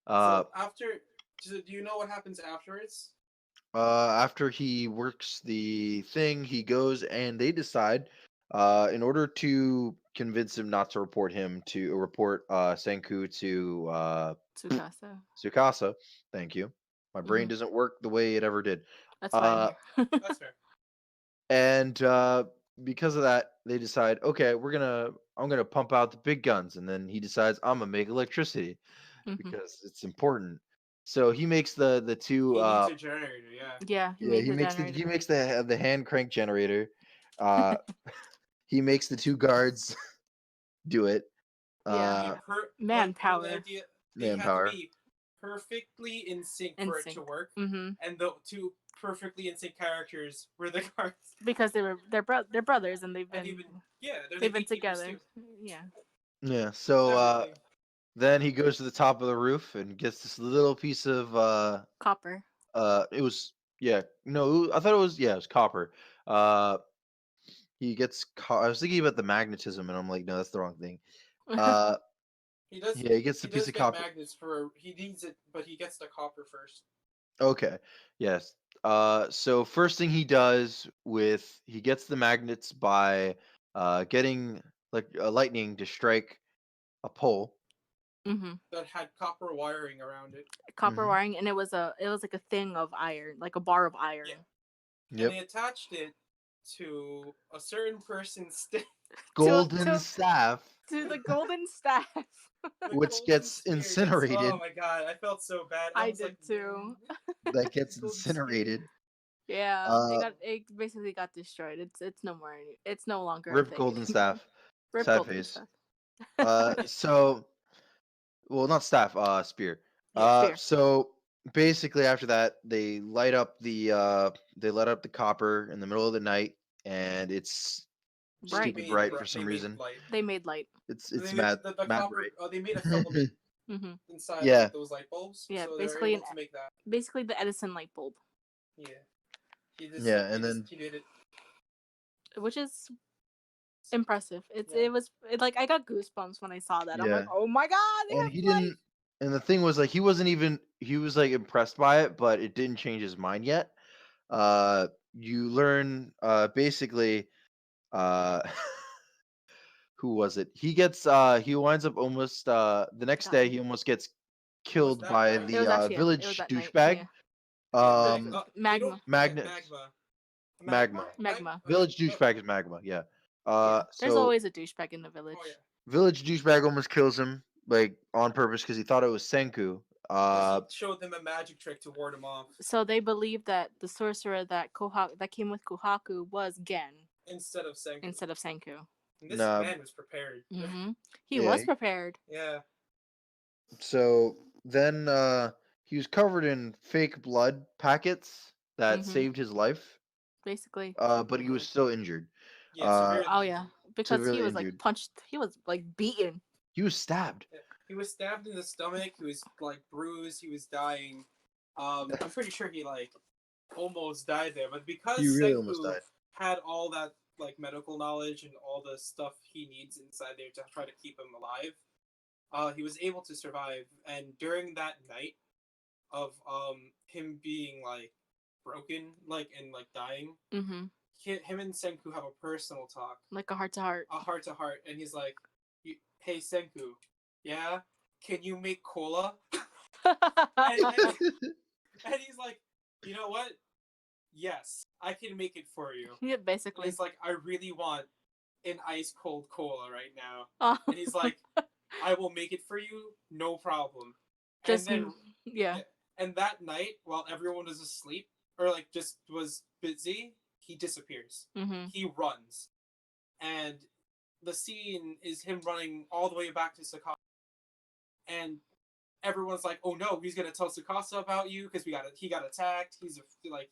Uh, So after, do you know what happens afterwards? After he works the thing, he goes and they decide, in order to convince him not to report Senku to Tsukasa. Tsukasa. Thank you. My brain Hmm. doesn't work the way it ever did. That's fine. Uh, That's fair. and because of that, they decide, okay, I'm gonna pump out the big guns, and then he decides I'm gonna make electricity Hmm. because it's important. So he makes the two He needs a generator. Yeah. Yeah, he yeah, makes a he generator. makes the hand crank generator. Uh, he makes the two guards do it. Yeah, He the manpower, idea they had to Manpower. be perfectly in sync in for it to sync. work, Hmm. and the two perfectly in sync characters were the guards. Because they're brothers and And even they're the they've been gatekeepers together. too. Yeah, Yeah. It's So everything. then he goes to the top of the roof and gets this little piece of copper. it was yeah no I thought it was yeah it was copper. Uh, I was thinking about the magnetism and I'm like no that's the wrong thing. Uh, yeah, he gets He the piece does of get copper. magnets for he needs it, but he gets the copper first. Okay. Yes. So first thing he gets the magnets by getting like lightning to strike a pole. Hmm. That had copper wiring around it. Copper Hmm. wiring, and it was like a thing of iron, like a bar of Yeah, iron. and Yep. they attached it to a certain person's stick. to Golden to staff, to the golden staff. The which golden gets spear. That's oh incinerated. my god, I felt so bad. I I was like, did too. That gets golden spear. incinerated. Yeah, Uh, it basically got destroyed. It's no more it's no longer a Rip thing golden anymore. staff. Rip Sad golden face. stuff. So well, not staff. Spear. Yeah, Spear. So basically after that, they light up the copper in the middle of the night, and it's they Bright. stupid made bright for they some made it reason. light. They made light. It's They made the mad copper. bright. They made a filament Hmm. inside Yeah, like those light bulbs, Yeah, so they were basically able to make that. basically the Edison light bulb, Yeah, yeah, and then he did it. which is impressive. Yeah. Like I got goosebumps when I saw that. I'm like, yeah, oh my god, they and have he light. didn't. And the thing was, like, he was like impressed by it, but it didn't change his mind yet. You learn, basically, uh, who was it? He winds up almost, the next day, Dying. he almost gets It was killed that by night. It was the actually it was village that night. douchebag. Yeah, Yeah, the they don't magma, Magnets, magma, magma. magma. Village douchebag is magma. Yeah. Yeah, there's So always a douchebag in the oh yeah, village. village douchebag almost kills him, like on purpose, because he thought it was Senku. because he showed them a magic trick to ward him off So they believe that the sorcerer that came with Kohaku was Gen instead of Senku. instead of Senku. And this Nah, man was prepared. Hmm. He yeah. was prepared, Yeah, So then he was covered in fake blood packets that hmm saved his life. basically. But he was hmm still injured. yeah, Uh, Oh severely yeah, injured. because he severely was like injured. punched. He was like beaten. He was stabbed. Yeah. He was stabbed in the stomach. He was like bruised. He was dying. I'm pretty sure he like almost died there, but He because really almost Senku died. had all that like medical knowledge and all the stuff he needs inside there to try to keep him alive, he was able to survive. And during that night of him being like broken, like and like dying, Hmm. him and Senku have a personal talk, Like a heart to heart. a heart to heart, and he's like, "Hey Senku, yeah, can you make cola?" and, and he's like, "You know what? Yes, I can make it for you." Yeah, And basically. he's like, "I really want an ice cold cola right now." Oh. And he's like, "I will make it for you, no problem." And Just then yeah. yeah, and that night, while everyone was asleep or like just was busy, he disappears. Mm-hmm. He runs, and the scene is him running all the way back to Sakata, and everyone's like, "Oh no, he's gonna tell Tsukasa about you because he got attacked.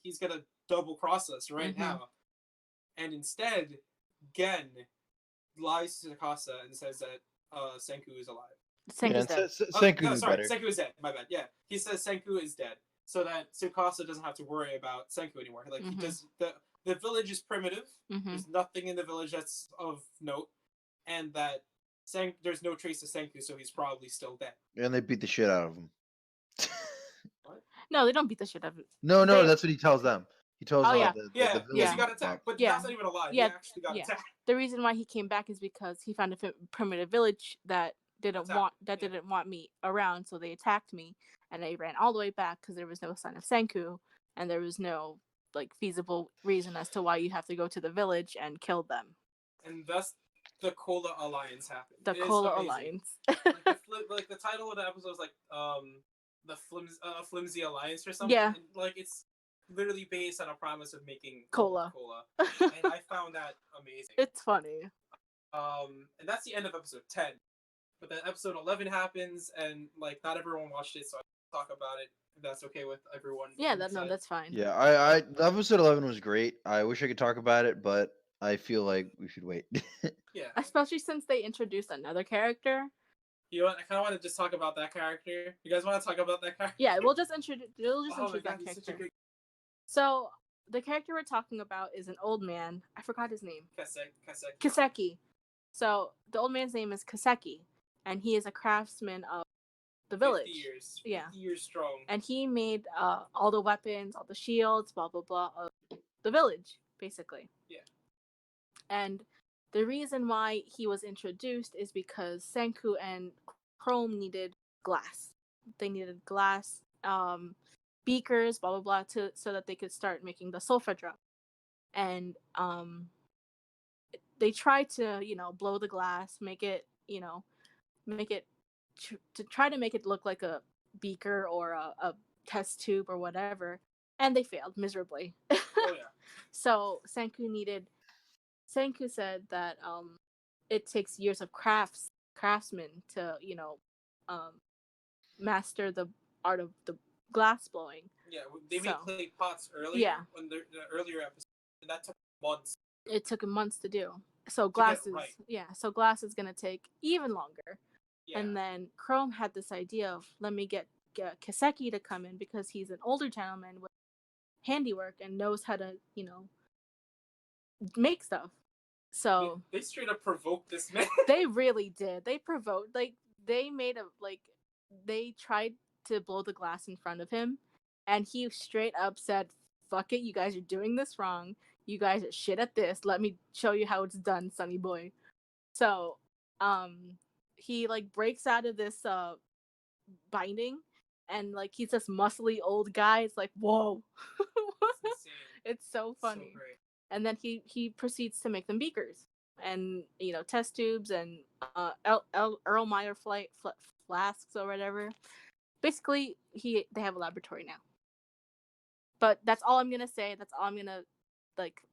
He's gonna double cross us right now." And instead, Gen lies to Tsukasa and says that Senku is alive. Senku's dead. Senku No, knew sorry, better. Senku is dead. My bad. Yeah, he says Senku is dead, so that Tsukasa doesn't have to worry about Senku anymore. Like he does. The village is primitive. There's nothing in the village that's of note, and that there's no trace of Senku, so he's probably still dead. And they beat the shit out of him. What? No, they don't beat the shit out of it. No, They- that's what he tells them. He tells Oh, them yeah. Yeah, the because village he got is attacked, but Yeah. that's not even a lie. Yeah, He actually got yeah. attacked. The reason why he came back is because he found a primitive village that didn't want me around, so they attacked me, and I ran all the way back because there was no sign of Senku, and there was no like feasible reason as to why you have to go to the village and kill them. And thus, the Cola Alliance happened. The Cola Alliance. Like the title of the episode was like the flimsy alliance or something. Yeah. And, like it's literally based on a promise of making Cola. And I found that amazing. It's funny. And that's the end of episode 10. But then episode 11 happens, and like not everyone watched it, so I'll talk about it if that's okay with everyone. Yeah, that's fine. Yeah, I episode 11 was great. I wish I could talk about it, but I feel like we should wait. Yeah. Especially since they introduced another character. You know what? I kind of want to just talk about that character. You guys want to talk about that character? Yeah, we'll just introduce Oh my god, that he's character. such a good So the character we're talking about is an old man. I forgot his name. Kaseki. Kaseki. So the old man's name is Kaseki, and he is a craftsman of the village. 50 years. Yeah. 50 years strong. And he made all the weapons, all the shields, blah blah blah of the village, basically. Yeah. And the reason why he was introduced is because Senku and Chrome needed glass. They needed glass beakers, blah blah blah, so that they could start making the sulfur drop. And they tried to, blow the glass, make it to try to make it look like a beaker or a test tube or whatever, and they failed miserably. Oh yeah. So Senku said that it takes years of craftsmen to master the art of the glass blowing. Yeah, they made clay pots earlier. Yeah. On the earlier episode, and that took months. It took months to do. So glass is right. So glass is gonna take even longer. Yeah. And then Chrome had this idea of, let me get Kaseki to come in because he's an older gentleman with handiwork and knows how to make stuff. So they straight up provoked this man. They really did. They provoked, they tried to blow the glass in front of him, and he straight up said, "Fuck it, you guys are doing this wrong. You guys are shit at this. Let me show you how it's done, sonny boy." So, he breaks out of this binding, and he's this muscly old guy. It's like, whoa. It's so funny. So great. And then he proceeds to make them beakers and test tubes and Erlenmeyer flasks or whatever. Basically, they have a laboratory now. But that's all I'm gonna say. That's all I'm gonna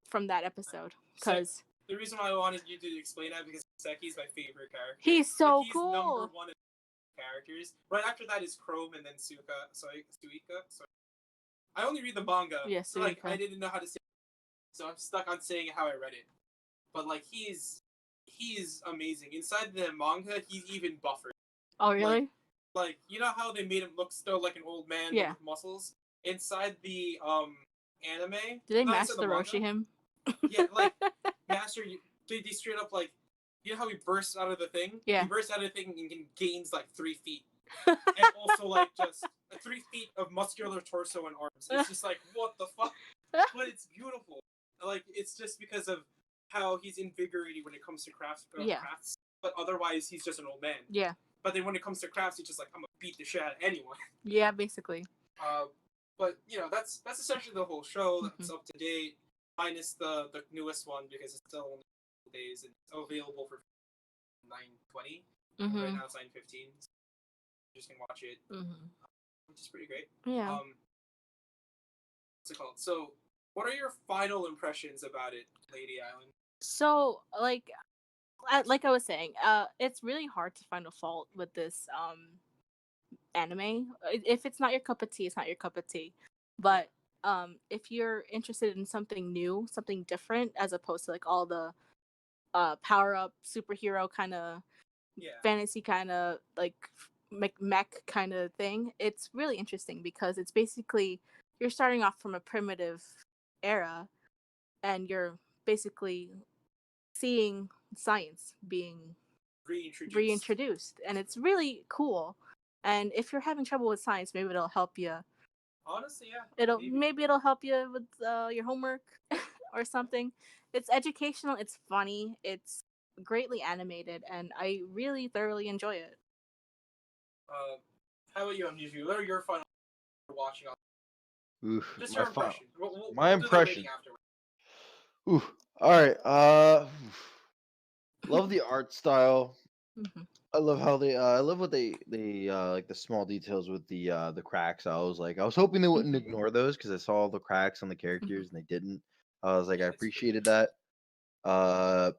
from that episode, because the reason why I wanted you to explain that because Seki's my favorite character. He's so he's cool. Number one of characters. Right after that is Chrome and then Suika. I only read the manga. Yeah, so, I didn't know how to say it, so I'm stuck on saying how I read it. But he's amazing. Inside the manga, he's even buffer. Oh really? You know how they made him look still like an old man with muscles? Inside the anime. Did they Master Roshi him? Yeah, Master, they straight up you know how he bursts out of the thing? Yeah. He bursts out of the thing and gains 3 feet. And also just 3 feet of muscular torso and arms. It's just what the fuck? But it's beautiful. It's just because of how he's invigorating when it comes to crafts. But otherwise, he's just an old man. Yeah. But then when it comes to crafts, he's just I'm gonna beat the shit out of anyone. Yeah, basically. But that's essentially the whole show. That's up to date, minus the newest one because it's still only days and it's available for 9:20. Right now it's 9:15. So you just can watch it, which is pretty great. Yeah. What's it called? So What are your final impressions about it, Lady Island? So like I was saying, it's really hard to find a fault with this anime. If it's not your cup of tea, it's not your cup of tea. But if you're interested in something new, something different, as opposed to like all the power up superhero kind of Yeah. fantasy kind of like mech kind of thing, it's really interesting because it's basically you're starting off from a primitive era and you're basically seeing science being reintroduced, and it's really cool. And if you're having trouble with science, maybe it'll help you. Honestly, yeah. Maybe it'll help you with your homework or something. It's educational, it's funny, it's greatly animated, and I really thoroughly enjoy it. How about you, Amnesia? What are your final watching? Oof, Just your impression. my we'll do the impression. rating afterwards. Oof. All right. Love the art style. Mm-hmm. I love how they. I love what they like the small details with the cracks. I was hoping they wouldn't Mm-hmm. ignore those because I saw all the cracks on the characters and they didn't. I was like, Yeah, I it's pretty appreciated that. Uh,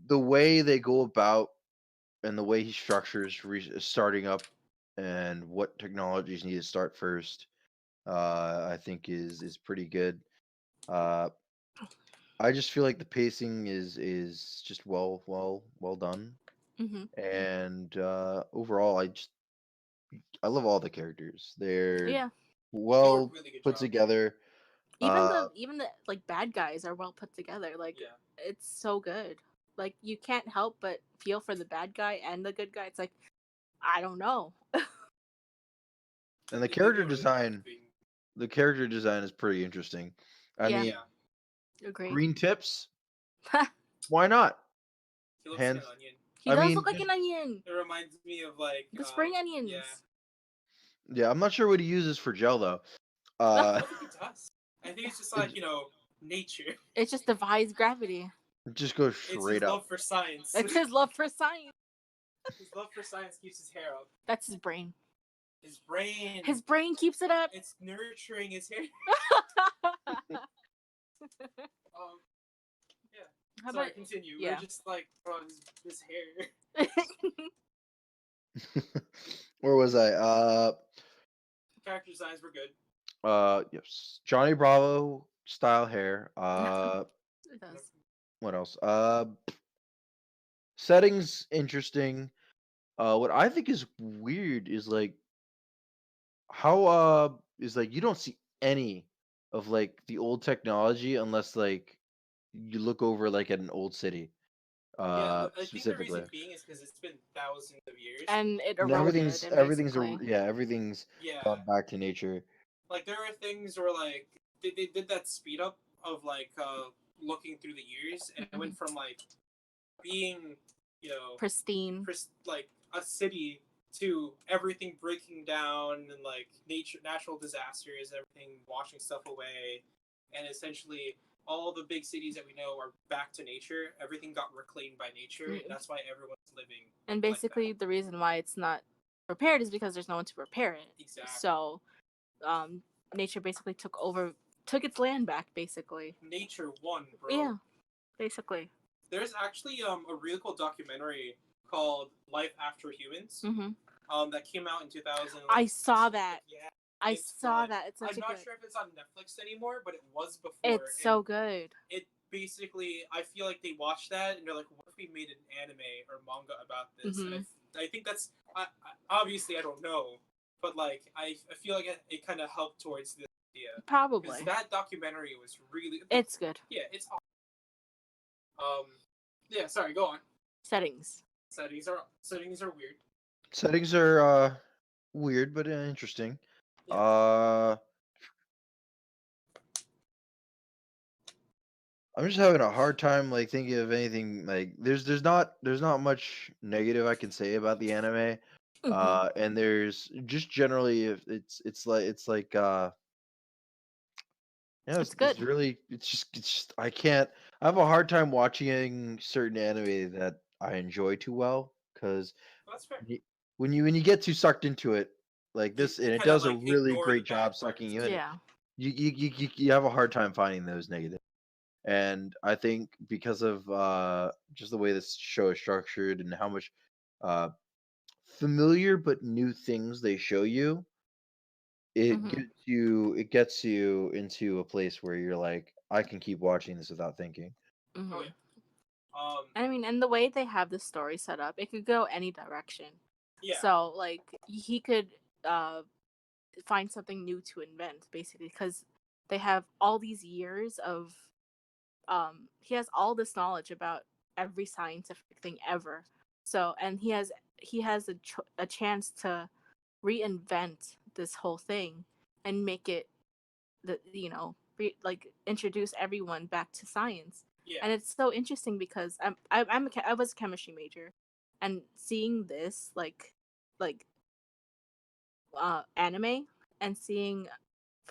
the way they go about and the way he structures starting up and what technologies need to start first. I think is pretty good. Uh, I just feel like the pacing is just well done, Mm-hmm. and overall, I love all the characters. They're Yeah. They do a well really good put job. together. Even the like bad guys are well put together. Like Yeah. it's so good. Like you can't help but feel for the bad guy and the good guy. It's like I don't know. And the They do a character really good job design, being- the character design is pretty interesting. I Yeah. mean, Yeah. Agree. green tips, why not? He looks like Hands. an onion. He I does mean, look like an onion. It reminds me of like The spring onions. Yeah. yeah, I'm not sure what he uses for gel though. I don't think he does. I think it's just like nature. It just defies gravity. Just goes It's straight his up. love for science. It's his love for science. His love for science keeps his hair up. That's his brain. His brain. His brain keeps it up. It's nurturing his hair. Yeah. How Sorry, about continue. yeah. We're just like, oh, his hair. Where was I? Character designs were good. Yes, Johnny Bravo style hair. It does. What else? Settings interesting. What I think is weird is like how is like you don't see any of like the old technology unless like you look over like at an old city. Yeah, I think the Specifically. reason being is because it's been thousands of years. And it And eroded. everything's Yeah. gone back to nature. Like there are things where like they did that speed up of like looking through the years, and it went from like being pristine, like a city to everything breaking down and like natural disasters, everything washing stuff away, and essentially all the big cities that we know are back to nature. Everything got reclaimed by nature, and that's why everyone's living. And basically, like the reason why it's not repaired is because there's no one to repair it. Exactly. So, nature basically took its land back. Basically, nature won, bro. Yeah, basically. There's actually a really cool documentary called Life After Humans. That came out in 2000. I saw that. Yeah. I saw that. It's I'm not sure if it's on Netflix anymore, but it was before. It's so good. It basically, I feel like they watched that and they're like, "What if we made an anime or manga about this?" And I think that's obviously I don't know, but like I feel like it kind of helped towards this idea. Probably. Because that documentary was really. It's good. Yeah, it's awesome. Yeah. Sorry. Go on. Settings are weird. Settings are weird but interesting. Yeah. I'm just having a hard time like thinking of anything like there's not much negative I can say about the anime. And there's just generally if it's like yeah, it's good. it's just I have a hard time watching certain anime that I enjoy too well because that's fair. When you get too sucked into it like this, and it does a really great job sucking you in. Yeah. you have a hard time finding those negative. And I think because of just the way this show is structured and how much uh, familiar but new things they show you, Mhm. it gets you into a place where you're like, I can keep watching this without thinking. Oh Mhm. yeah. Um. I mean, and the way they have the story set up, it could go any direction. Yeah. So, like, he could uh find something new to invent, basically, because they have all these years of he has all this knowledge about every scientific thing ever. So, and he has a chance to reinvent this whole thing and make it like introduce everyone back to science. Yeah. And it's so interesting because I was a chemistry major, and seeing this like anime and seeing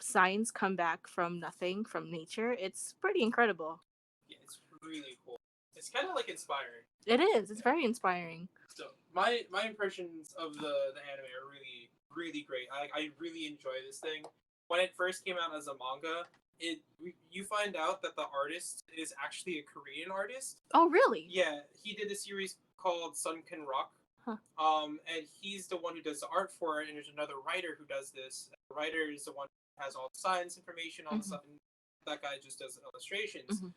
science come back from nothing, from nature, it's pretty incredible. Yeah. It's really cool. It's kind of like inspiring. It is. It's very inspiring. So my impressions of the anime are really great. I really enjoy this thing. When it first came out as a manga, you find out that the artist is actually a Korean artist. Oh, really? Yeah, he did a series called Sunken Rock. Huh. And he's the one who does the art for it, and there's another writer who does this. The writer is the one who has all the science information, all the Mhm. stuff, and that guy just does illustrations. Mhm.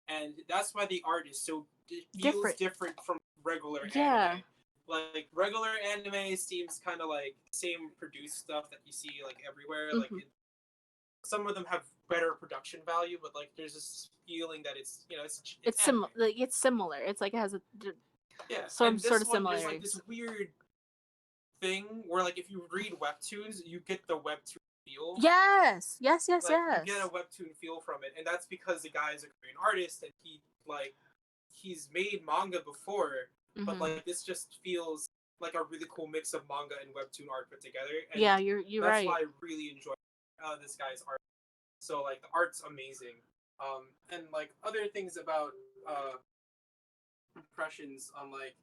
And that's why the art is so it feels Different. different from regular Yeah. anime. Like regular anime seems kind of like the same produced stuff that you see like everywhere. Like Mhm. some of them have better production value, but like there's this feeling that it's It's anime. similar. Like, it's similar. It's like it has Yeah, some and sort this of one there's like similarities. this weird thing where like if you read webtoons, you get the webtoon feel. Yes. Yes. Yes. Like you get a Yes. webtoon feel from it, and that's because the guy is a Korean artist and he's made manga before, but Mhm. like this just feels like a really cool mix of manga and webtoon art put together, and Yeah. You're that's right. why I really enjoy this guy's art. So like the art's amazing, and like other things about impressions on like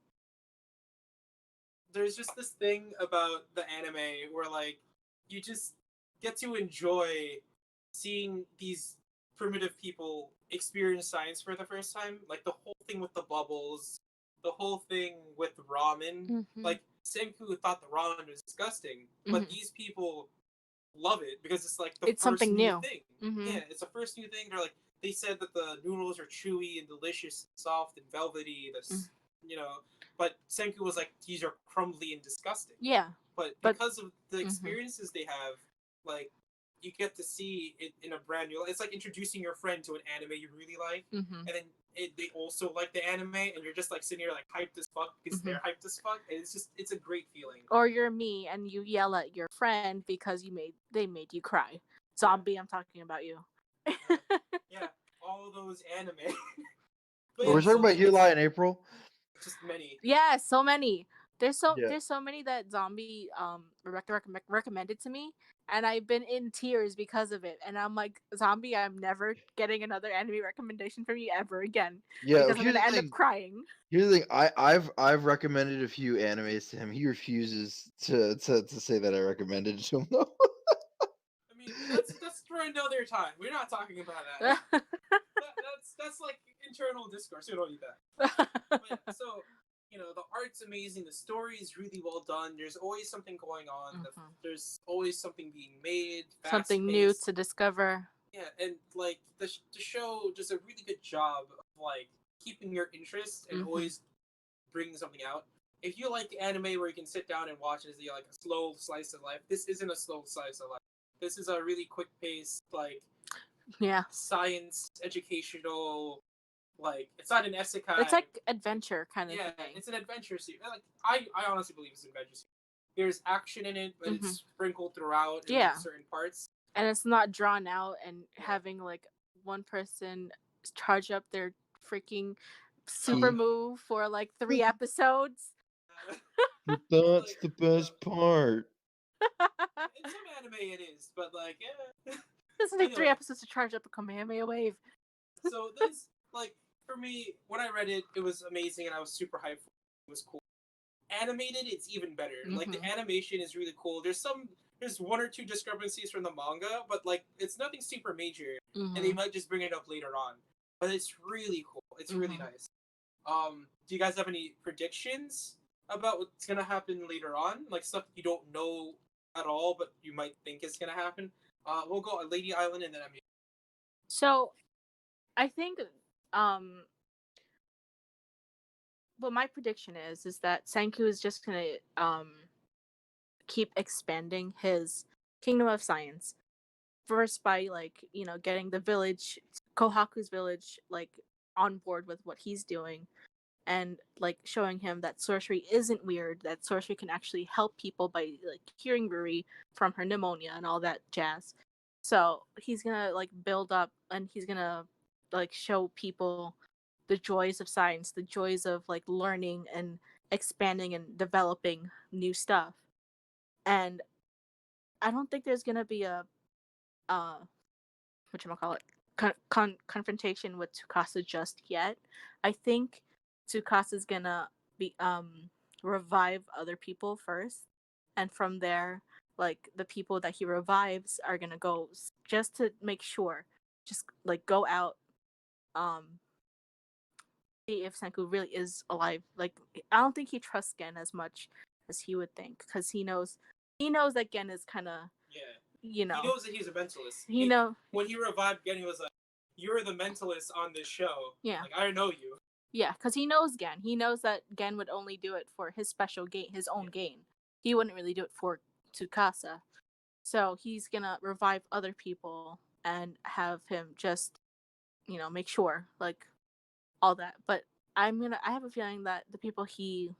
there's just this thing about the anime where like you just get to enjoy seeing these primitive people experience science for the first time. Like the whole thing with the bubbles, the whole thing with ramen. Mhm. Like Senku thought the ramen was disgusting, but Mhm. these people love it because it's like the It's first something new new. thing. Mhm. Yeah, it's the first new thing. They're like they said that the noodles are chewy and delicious, and soft and velvety. Mm. You know, but Senku was like these are crumbly and disgusting. Yeah. But But because of the mhm. experiences they have, like you get to see it in a brand new. It's like introducing your friend to an anime you really like, Mhm. and then they also like the anime, and you're just like sitting here like hyped as fuck because they're hyped as fuck. And it's a great feeling. Or you're me and you yell at your friend because they made you cry. Zombie, I'm talking about you. Yeah, all those anime. But We're yeah, talking so about like Here it's Lie in April. just many. Yeah, so many. Yeah, There's so many that Zombie recommended to me, and I've been in tears because of it. And I'm like, Zombie, I'm never getting another anime recommendation from you ever again yeah. because I'm gonna end up crying. Here's the thing. I've recommended a few animes to him. He refuses to say that I recommended it to him though. I mean, that's for another time. We're not talking about that. That's like internal discourse. We don't need that. But yeah, so the art's amazing. The story is really well done. There's always something going on. Mhm. There's always something being made. Fast Something new paced. to discover. Yeah, and like the show does a really good job of like keeping your interest and Mhm. always bringing something out. If you like anime where you can sit down and watch it as like a slow slice of life, this isn't a slow slice of life. This is a really quick paced like Yeah. science educational like it's not an isekai. It's like adventure kind of Yeah, thing. it's an adventure series. Like I honestly believe it's an adventure series. There's action in it, but it's sprinkled throughout in Yeah. like certain parts. And it's not drawn out and Yeah. having like one person charge up their freaking super See, move for like 3 episodes. but But, that's like, the best part. in some anime it is, but like yeah. Doesn't take 3 Anyway, episodes to charge up a Kamehameha wave. so this like for me when I read it, it was amazing and I was super hyped. It was cool. Animated, it's even better. Like the animation is really cool. There's some there's one or two discrepancies from the manga, but like it's nothing super major, and they Mhm. might just bring it up later on. But it's really cool. It's really Mhm. nice. Do you guys have any predictions about what's gonna happen later on? Like stuff you don't know at all, but you might think is gonna happen. We'll go on Lady Island, and then I'm. So I think um what my prediction is that Senku is just gonna keep expanding his kingdom of science. First by like, getting the village, Kohaku's village, like on board with what he's doing, and like showing him that sorcery isn't weird, that sorcery can actually help people by like curing Ruri from her pneumonia and all that jazz. So he's gonna like build up, and he's gonna like show people the joys of science, the joys of like learning and expanding and developing new stuff. And I don't think there's gonna be a uh what you call it, confrontation with Tsukasa just yet. I think Tsukasa's gonna be revive other people first, and from there, like the people that he revives are gonna go just to make sure, just like go out, um, see if Senku really is alive. Like I don't think he trusts Gen as much as he would think, because he knows that Gen is kind of, Yeah. you He know, knows that he's a mentalist. he know When he revived Gen, he was like, "You're the mentalist on this show. yeah. Like I know you." Yeah, because he knows Gen. He knows that Gen would only do it for his special gain, his own Yeah. gain. He wouldn't really do it for Tsukasa. So he's gonna revive other people and have him just, make sure, like, all that. But I have a feeling that the people he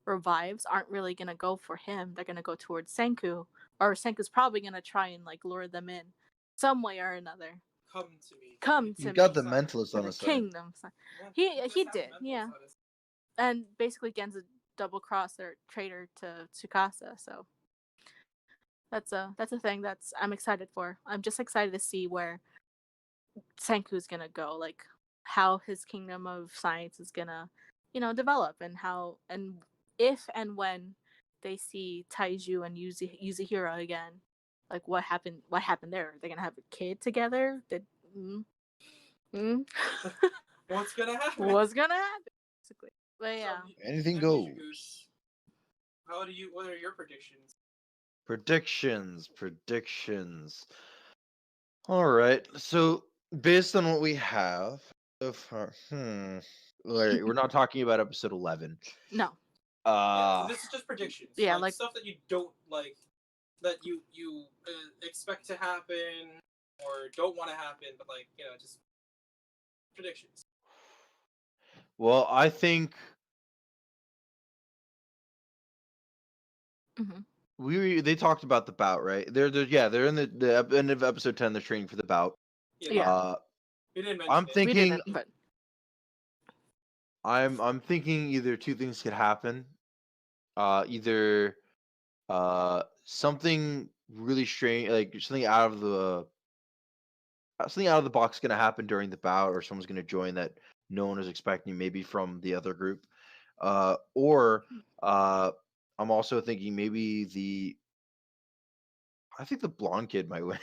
revives aren't really gonna go for him. They're gonna go towards Senku. Or Senku's probably gonna try and, like, lure them in some way or another. Come to me. Come He's to got me. the mentalist To on the his side. kingdom. Yeah, He must have did, a yeah. mentalist on his- And basically Gen's a double cross or traitor to Tsukasa. So that's a thing that's I'm excited for. I'm just excited to see where Senku's gonna go, like how his kingdom of science is gonna, develop, and how and if and when they see Taiju and Yuzahira again, like what happened there? They're gonna have a kid together? Mm, mm. What's gonna happen? What's gonna happen? Basically. But So, yeah. Anything Amnesia goes. Goose, how do you? What are your predictions? Predictions. All right. So based on what we have, we're not talking about episode 11. No. Yeah, so Uh, this is just predictions, Yeah, like like stuff that you don't like, that you expect to happen or don't want to happen, but like just predictions. well, I think mhm. they talked about the bout, right? They're in the end of episode 10. They're training for the bout. Yeah, Yeah. we didn't mention I'm it. We thinking didn't, but I'm thinking either two things could happen. Either something really strange, like something out of the box going to happen during the bout, or someone's going to join that no one is expecting, maybe from the other group. Or I'm also thinking maybe I think the blonde kid might win.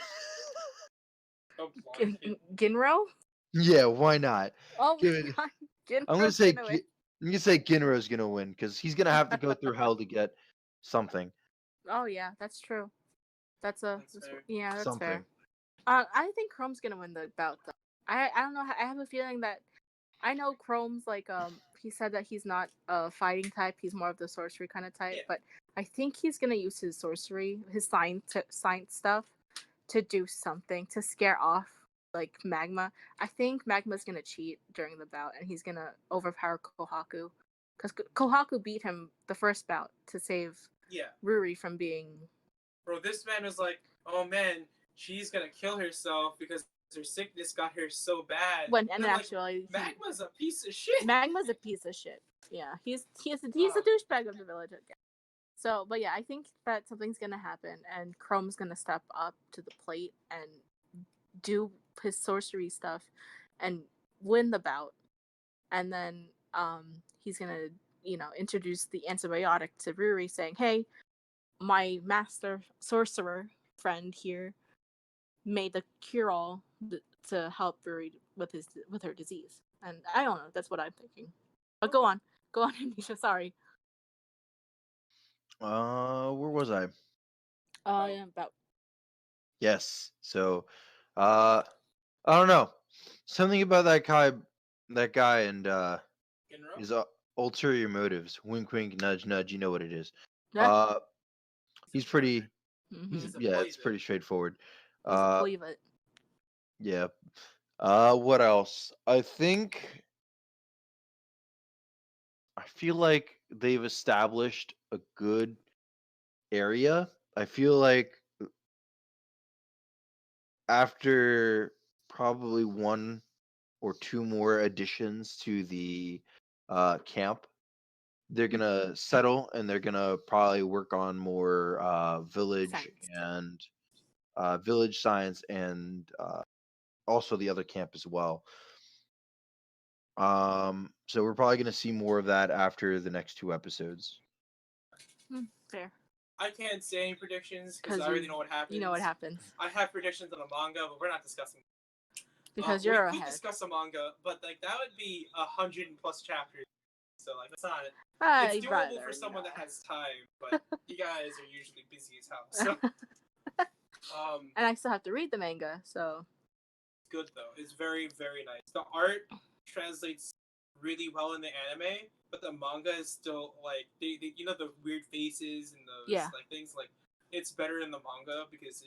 Oh, blonde kid. Ginro? Yeah, why not? Oh Give my it. god, I'm gonna Ginro's say gonna win. I'm gonna say Ginro's gonna win because he's gonna have to go through hell to get something. Oh yeah, that's true. That's fair. Yeah, that's Something. fair. I think Chrome's gonna win the bout though. I don't know. I have a feeling that I know Chrome's like he said that he's not a fighting type. He's more of the sorcery kind of type. Yeah. But I think he's gonna use his sorcery, his science stuff, to do something to scare off like Magma. I think Magma's gonna cheat during the bout, and he's gonna overpower Kohaku, because Kohaku beat him the first bout to save Yeah, Ruri from being. bro, this man was like, oh man, she's gonna kill herself because her sickness got her so bad. When And in I'm like, actuality, Magma's a piece of shit. Magma's a piece of shit. Yeah, he's a Oh. douchebag of the village. Again. So, but yeah, I think that something's gonna happen, and Chrome's gonna step up to the plate and do his sorcery stuff, and win the bout, and then he's gonna introduce the antibiotic to Ruri, saying, "Hey, my master sorcerer friend here made the cure all to help her with her disease. And I don't know. That's what I'm thinking. But go on, Anisha. Sorry. Where was I? Yeah, about Yes. So, uh, I don't know. Something about that guy, and Ginro? his ulterior motives. Wink, wink, nudge, nudge. You know what it is. yeah. Uh, He's he's a murderer. pretty. Mm-hmm. He's a Yeah, it's poison. pretty straightforward. He's a Uh, it. yeah. What else? I feel like they've established a good area. I feel like after probably one or two more additions to the camp, they're gonna settle and they're gonna probably work on more Science. village science and also the other camp as well. So we're probably gonna see more of that after the next two episodes. Fair. I can't say any predictions because Because I already know what happens. you know what happens. I have predictions on the manga, but we're not discussing. Because We you're could ahead. discuss a manga, but like that would be 100+ chapters. So like that's not. It's I'd doable rather for someone that not. has time, but you guys are usually busy as hell. So And I still have to read the manga, so good though. It's very very nice. The art translates really well in the anime, but the manga is still like they you know the weird faces and those yeah. like things like it's better in the manga because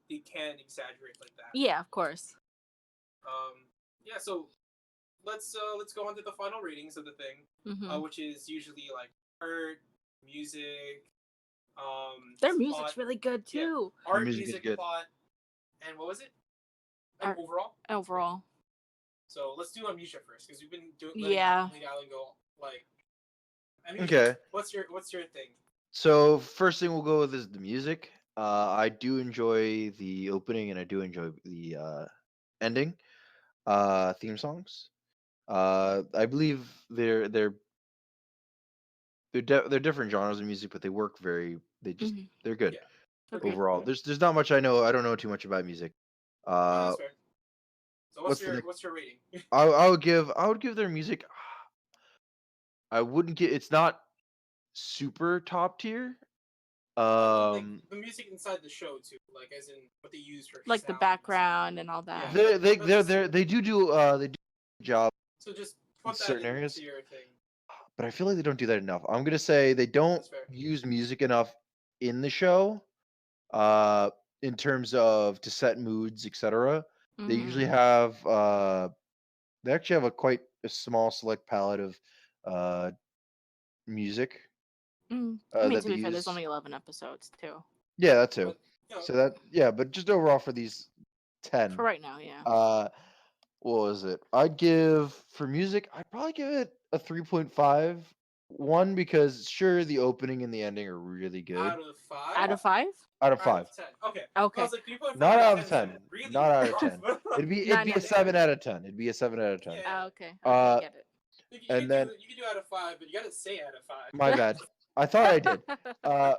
they can't exaggerate like that. Yeah, of course. Yeah, so let's go on to the final ratings of the thing, Mm-hmm. which is usually like art, music, Their plot, music's really good yeah, too. The art, music is music, good. plot, and what was it? And Art overall. overall. So let's do Amnesia first because we've been letting Yeah. Alan go. Like, Amnesia, Okay. what's your thing? So first thing we'll go with is the music. I do enjoy the opening and I do enjoy the ending theme songs. I believe they're different genres of music, but they work Mm-hmm. they're good Yeah, agreed. Agreed. overall. There's not much I know. I don't know too much about music. No, Uh, that's fair. So what's the next? what's your rating? I would give their music. I wouldn't get. It's not super top tier. I mean, like Um, the music inside the show too, like as in what they use for Like the sound and stuff. background and all Yeah, that. let's just they do a good job so just in put that certain into areas, your thing. but I feel like they don't do that enough. I'm gonna say they don't That's fair. use music enough in the show, uh, in terms of to set moods, etc. They Mm-hmm. usually have they actually have a quite a small select palette of uh music I mean, that to they be fair, there's use. only 11 episodes too. Yeah, that too. But you know, So that yeah, but just overall for these For 10, right now, yeah. uh, what was it? I'd give for music. I'd probably give it a 3.5. One because sure the opening and the ending are really good. out of five, Out Uh, of 5? out of out of 5, 10. Okay, I Okay. was like 3.5 not out of out 10 of is 10, really not out of rough. 10. It'd be a 9 out of 10. 7 out of 10. It'd be a 7 out of 10. Yeah, Okay. Okay, Uh, get it. you and could do then out of 5, but you gotta say out of 5. my bad. I thought I did. Uh,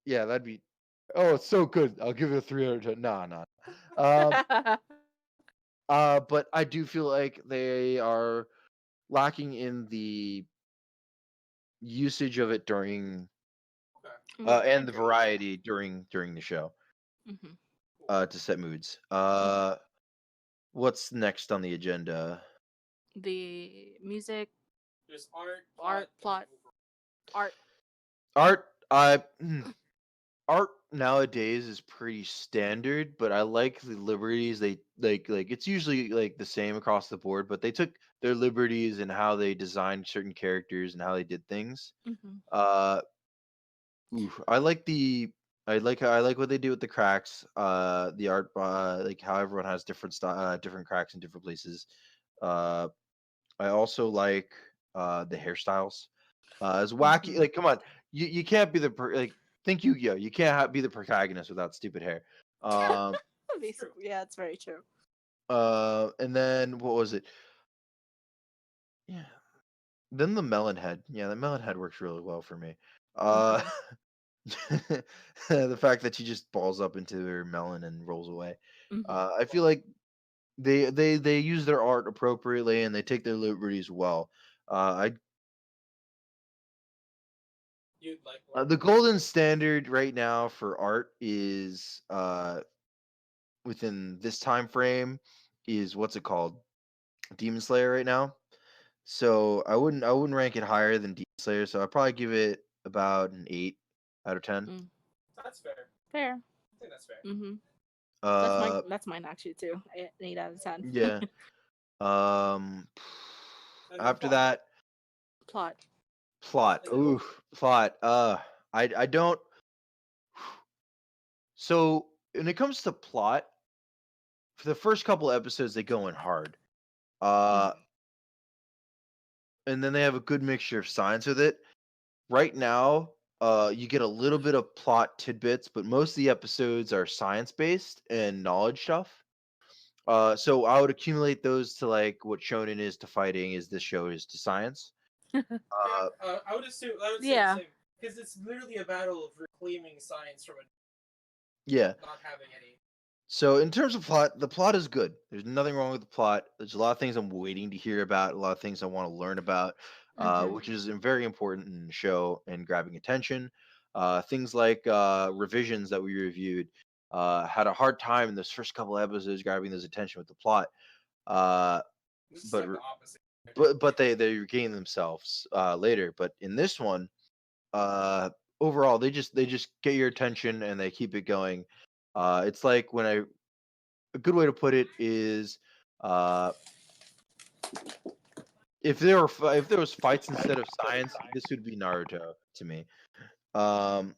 yeah, that'd be. Oh, it's so good. I'll give it a 3 out of 10. Nah, nah. Um, but I do feel like they are lacking in the usage of it during and the Agreed. variety during the show Mm-hmm. Cool. to set moods. Mm-hmm. What's next on the agenda? The music, There's art, art, and then plot, art. Art. Art nowadays is pretty standard, but I like the liberties they like it's usually like the same across the board, but they took their liberties and how they designed certain characters and how they did things. Mm-hmm. Uh I like I like what they do with the cracks, the art, like how everyone has different cracks in different places. Uh, I also like the hairstyles. As wacky, Mm-hmm. like come on, you can't be like think Yu-Gi-Oh, you can't be the protagonist without stupid hair. Um, It's true. Yeah, it's very true. and then what was it? Yeah, then the melon head. Yeah, the melon head works really well for me. Uh, Mm-hmm. The fact that she just balls up into her melon and rolls away. Hmm. I feel like they use their art appropriately and they take their liberties well. I You'd like what? The golden standard right now for art is within this time frame is what's it called? Demon Slayer right now. So I wouldn't rank it higher than Demon Slayer. So I'd probably give it about an 8 out of 10. Mm. That's fair. Fair. I think that's fair. Hmm. Uh, That's mine actually too. An 8 out of 10. yeah. Um, And then After plot. that, Plot. Plot plot. and then Ooh, plot. I don't. So when it comes to plot, for the first couple episodes, they go in hard. Uh, Mhm. and then they have a good mixture of science with it. Right now, you get a little bit of plot tidbits, but most of the episodes are science based and knowledge stuff. So I would accumulate those to like what shonen is to fighting, is this show is to science. yeah, Uh, I would assume. I would say the Yeah. same because it's literally a battle of reclaiming science from yeah. not having any. So in terms of plot, the plot is good. There's nothing wrong with the plot. There's a lot of things I'm waiting to hear about, a lot of things I want to learn about, Mhm. which is very important in the show and grabbing attention. Things like revisions that we reviewed had a hard time in those first couple episodes grabbing those attention with the plot. Uh, This is but like re- the opposite. but they regain themselves later. But in this one, overall they just get your attention and they keep it going. It's like when I a good way to put it is uh if there was fights instead of science, this would be Naruto to me. Um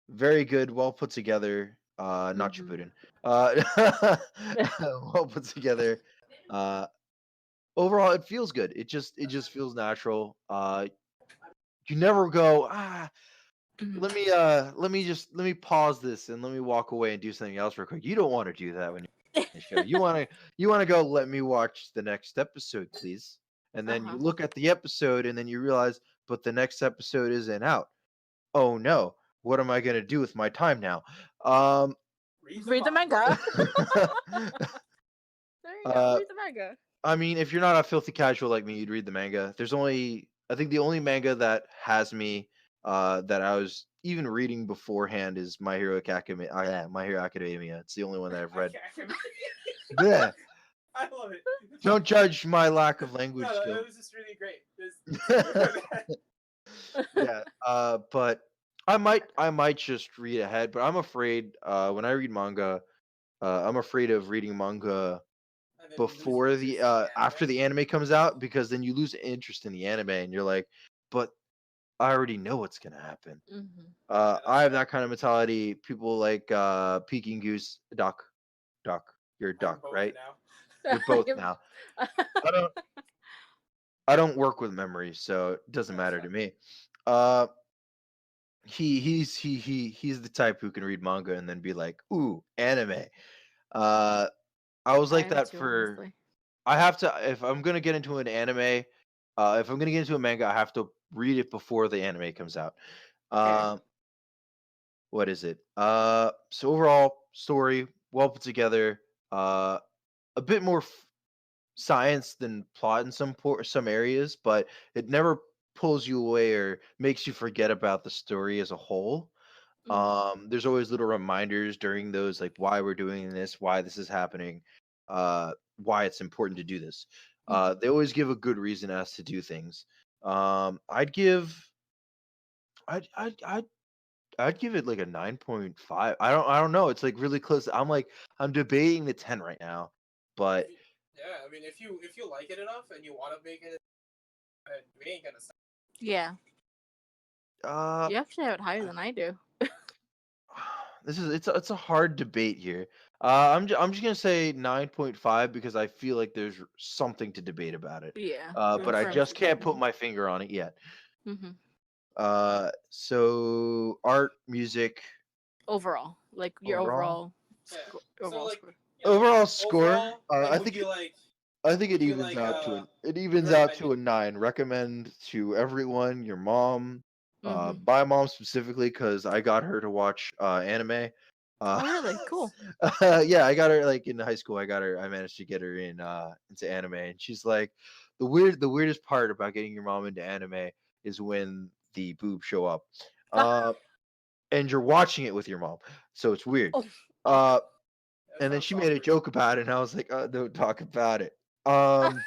Very good, well put together, not Mhm. Shippuden. Well put together. Uh Overall it feels good. It just feels natural. You never go, Mhm. let me pause this and let me walk away and do something else real quick. You don't want to do that when you're in the show. You want to go, let me watch the next episode, please. And then Uh-huh. you look at the episode and then you realize, but the next episode isn't out. Oh no, what am I gonna do with my time now? Um Read the Read the manga. manga. There you go. uh Read the manga. I mean, if you're not a filthy casual like me, you'd read the manga. I think the only manga that has me, that I was even reading beforehand is My Hero Academia. Yeah, My Hero Academia. It's the only one that I've I read. can't. Yeah, I love it. don't judge my lack of No, language no, skill. it was just really great. It's Yeah, but I might just read ahead, but I'm afraid when I read manga, I'm afraid of reading manga and then losing before the interest in the after anime. the anime comes out, because then you lose interest in the anime and you're like, but I already know what's gonna happen. Mhm. Yeah, I that's have fair. that kind of mentality. People like Peking Goose, Duck. You're a I'm duck, both right? now. You're both now. I don't I don't work with memories, so it doesn't That's matter fine. to me. Uh, he's the type who can read manga and then be like, ooh, anime. Uh, I was I like am that too, for. honestly. I have to, if I'm gonna get into an anime, if I'm gonna get into a manga, I have to read it before the anime comes out. Fair. Um, what is it? So overall story well put together. Uh, a bit more science than plot in some areas, but it never pulls you away or makes you forget about the story as a whole. Mm. There's always little reminders during those, like why we're doing this, why this is happening, why it's important to do this. Mhm. They always give a good reason as to do things. I'd give, I'd give it like a 9.5. I don't know. It's like really close. I'm debating the 10 right now, If but you, yeah, I mean, if you like it enough and you want to make it, we ain't gonna stop. Yeah. uh, You actually have it higher than I do. it's a hard debate here. I'm just gonna say 9.5 because I feel like there's something to debate about it. Yeah. But Room I for just can't put improvement. my finger on it yet. Mhm. So art, music, Overall, like your overall, Yeah. So overall like, score. overall score. overall, like, I think it would you evens like out to it evens out recommend to it? a 9. Recommend to everyone, your mom. Mm-hmm. My mom specifically, because I got her to watch anime. Uh, Oh, really? Cool. yeah, I got her like in high school. I managed to get her in into anime, and she's like, the weirdest part about getting your mom into anime is when the boobs show up, uh, and you're watching it with your mom, so it's weird. Oh, Uh, awkward. That and then sounds she made a awkward. joke about it, and I was like, don't talk about it. Um,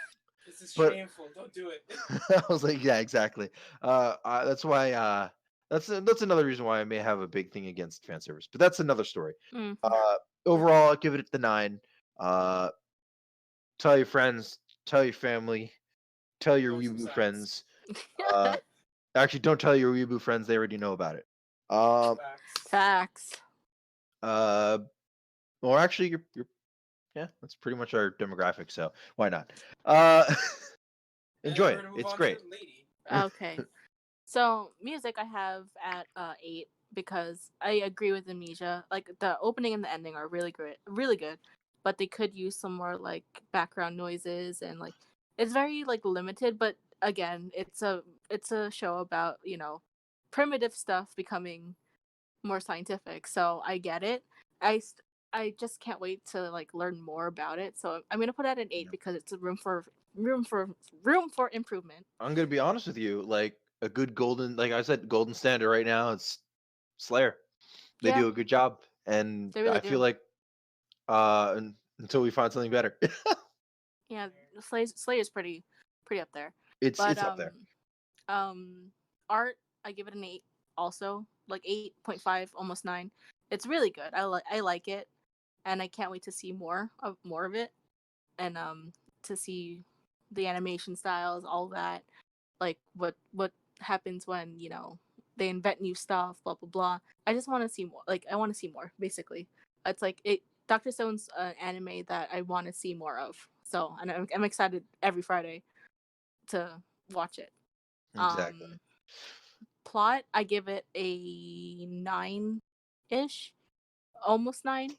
This is but shameful. Don't do it. I was like, yeah, exactly. That's why. That's another reason why I may have a big thing against fan service, but that's another story. Mm-hmm. Fair. Uh, Fair. Overall, I'll give it the 9. Uh, Tell your friends, tell your family, tell your Join some weeboo sides. friends. Uh, Actually, don't tell your weeboo friends; they already know about it. Um, Facts. Facts. uh, or actually, you're yeah, that's pretty much our demographic, so why not? Uh, And then Enjoy we're it; gonna move it's on to great. Lady. Okay. So music I have at 8 because I agree with Amnesia. Like the opening and the ending are really great, really good, but they could use some more like background noises and like it's very like limited. But again, it's a show about primitive stuff becoming more scientific. So I get it. I just can't wait to like learn more about it. So I'm gonna put it at an 8 Yeah. because it's a room for room for improvement. I'm gonna be honest with you. Like a good golden, like I said, golden standard right now. It's Slayer. They Yeah, do a good job, and they really I feel do. like until we find something better, Yeah, Slay is pretty up there. But it's up there. um art I give it an 8 also, like 8.5, almost 9. It's really good. I like it and I can't wait to see more of it and to see the animation styles, all that, like what happens when, they invent new stuff, blah blah blah. I just want to see more. Like I want to see more basically. It's like it Dr. Stone's an anime that I want to see more of. So, and I'm excited every Friday to watch it. Exactly. Um, Plot, I give it a 9 ish, almost 9,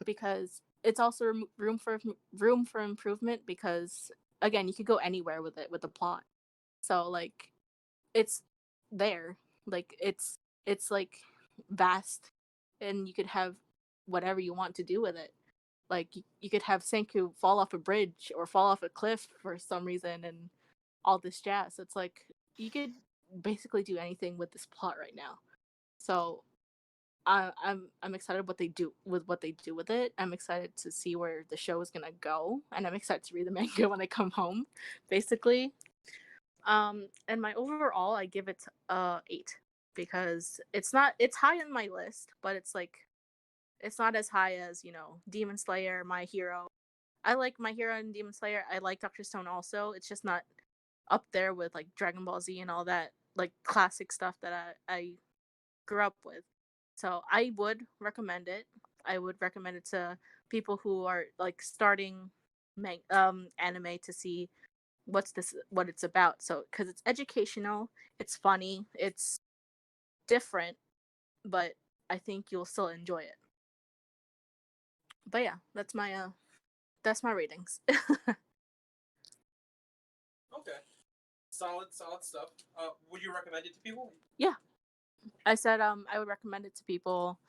because it's also room for improvement. Because again, you could go anywhere with it with the plot. So like, it's there, like it's like vast, and you could have whatever you want to do with it. Like you could have Senku fall off a bridge or fall off a cliff for some reason and all this jazz. It's like you could basically do anything with this plot right now. So I'm excited what they do with it. I'm excited to see where the show is gonna go, and I'm excited to read the manga when I come home. Basically, and my overall, I give it 8 because it's high on my list, but it's not as high as Demon Slayer, My Hero. I like My Hero and Demon Slayer. I like Doctor Stone also. It's just not up there with like Dragon Ball Z and all that like classic stuff that I grew up with. So I would recommend it. I would recommend it to people who are like starting anime to see what it's about. So because it's educational, it's funny, it's different, but I think you'll still enjoy it. But yeah, that's my ratings. Okay. Solid stuff. Would you recommend it to people? Yeah, I said I would recommend it to people,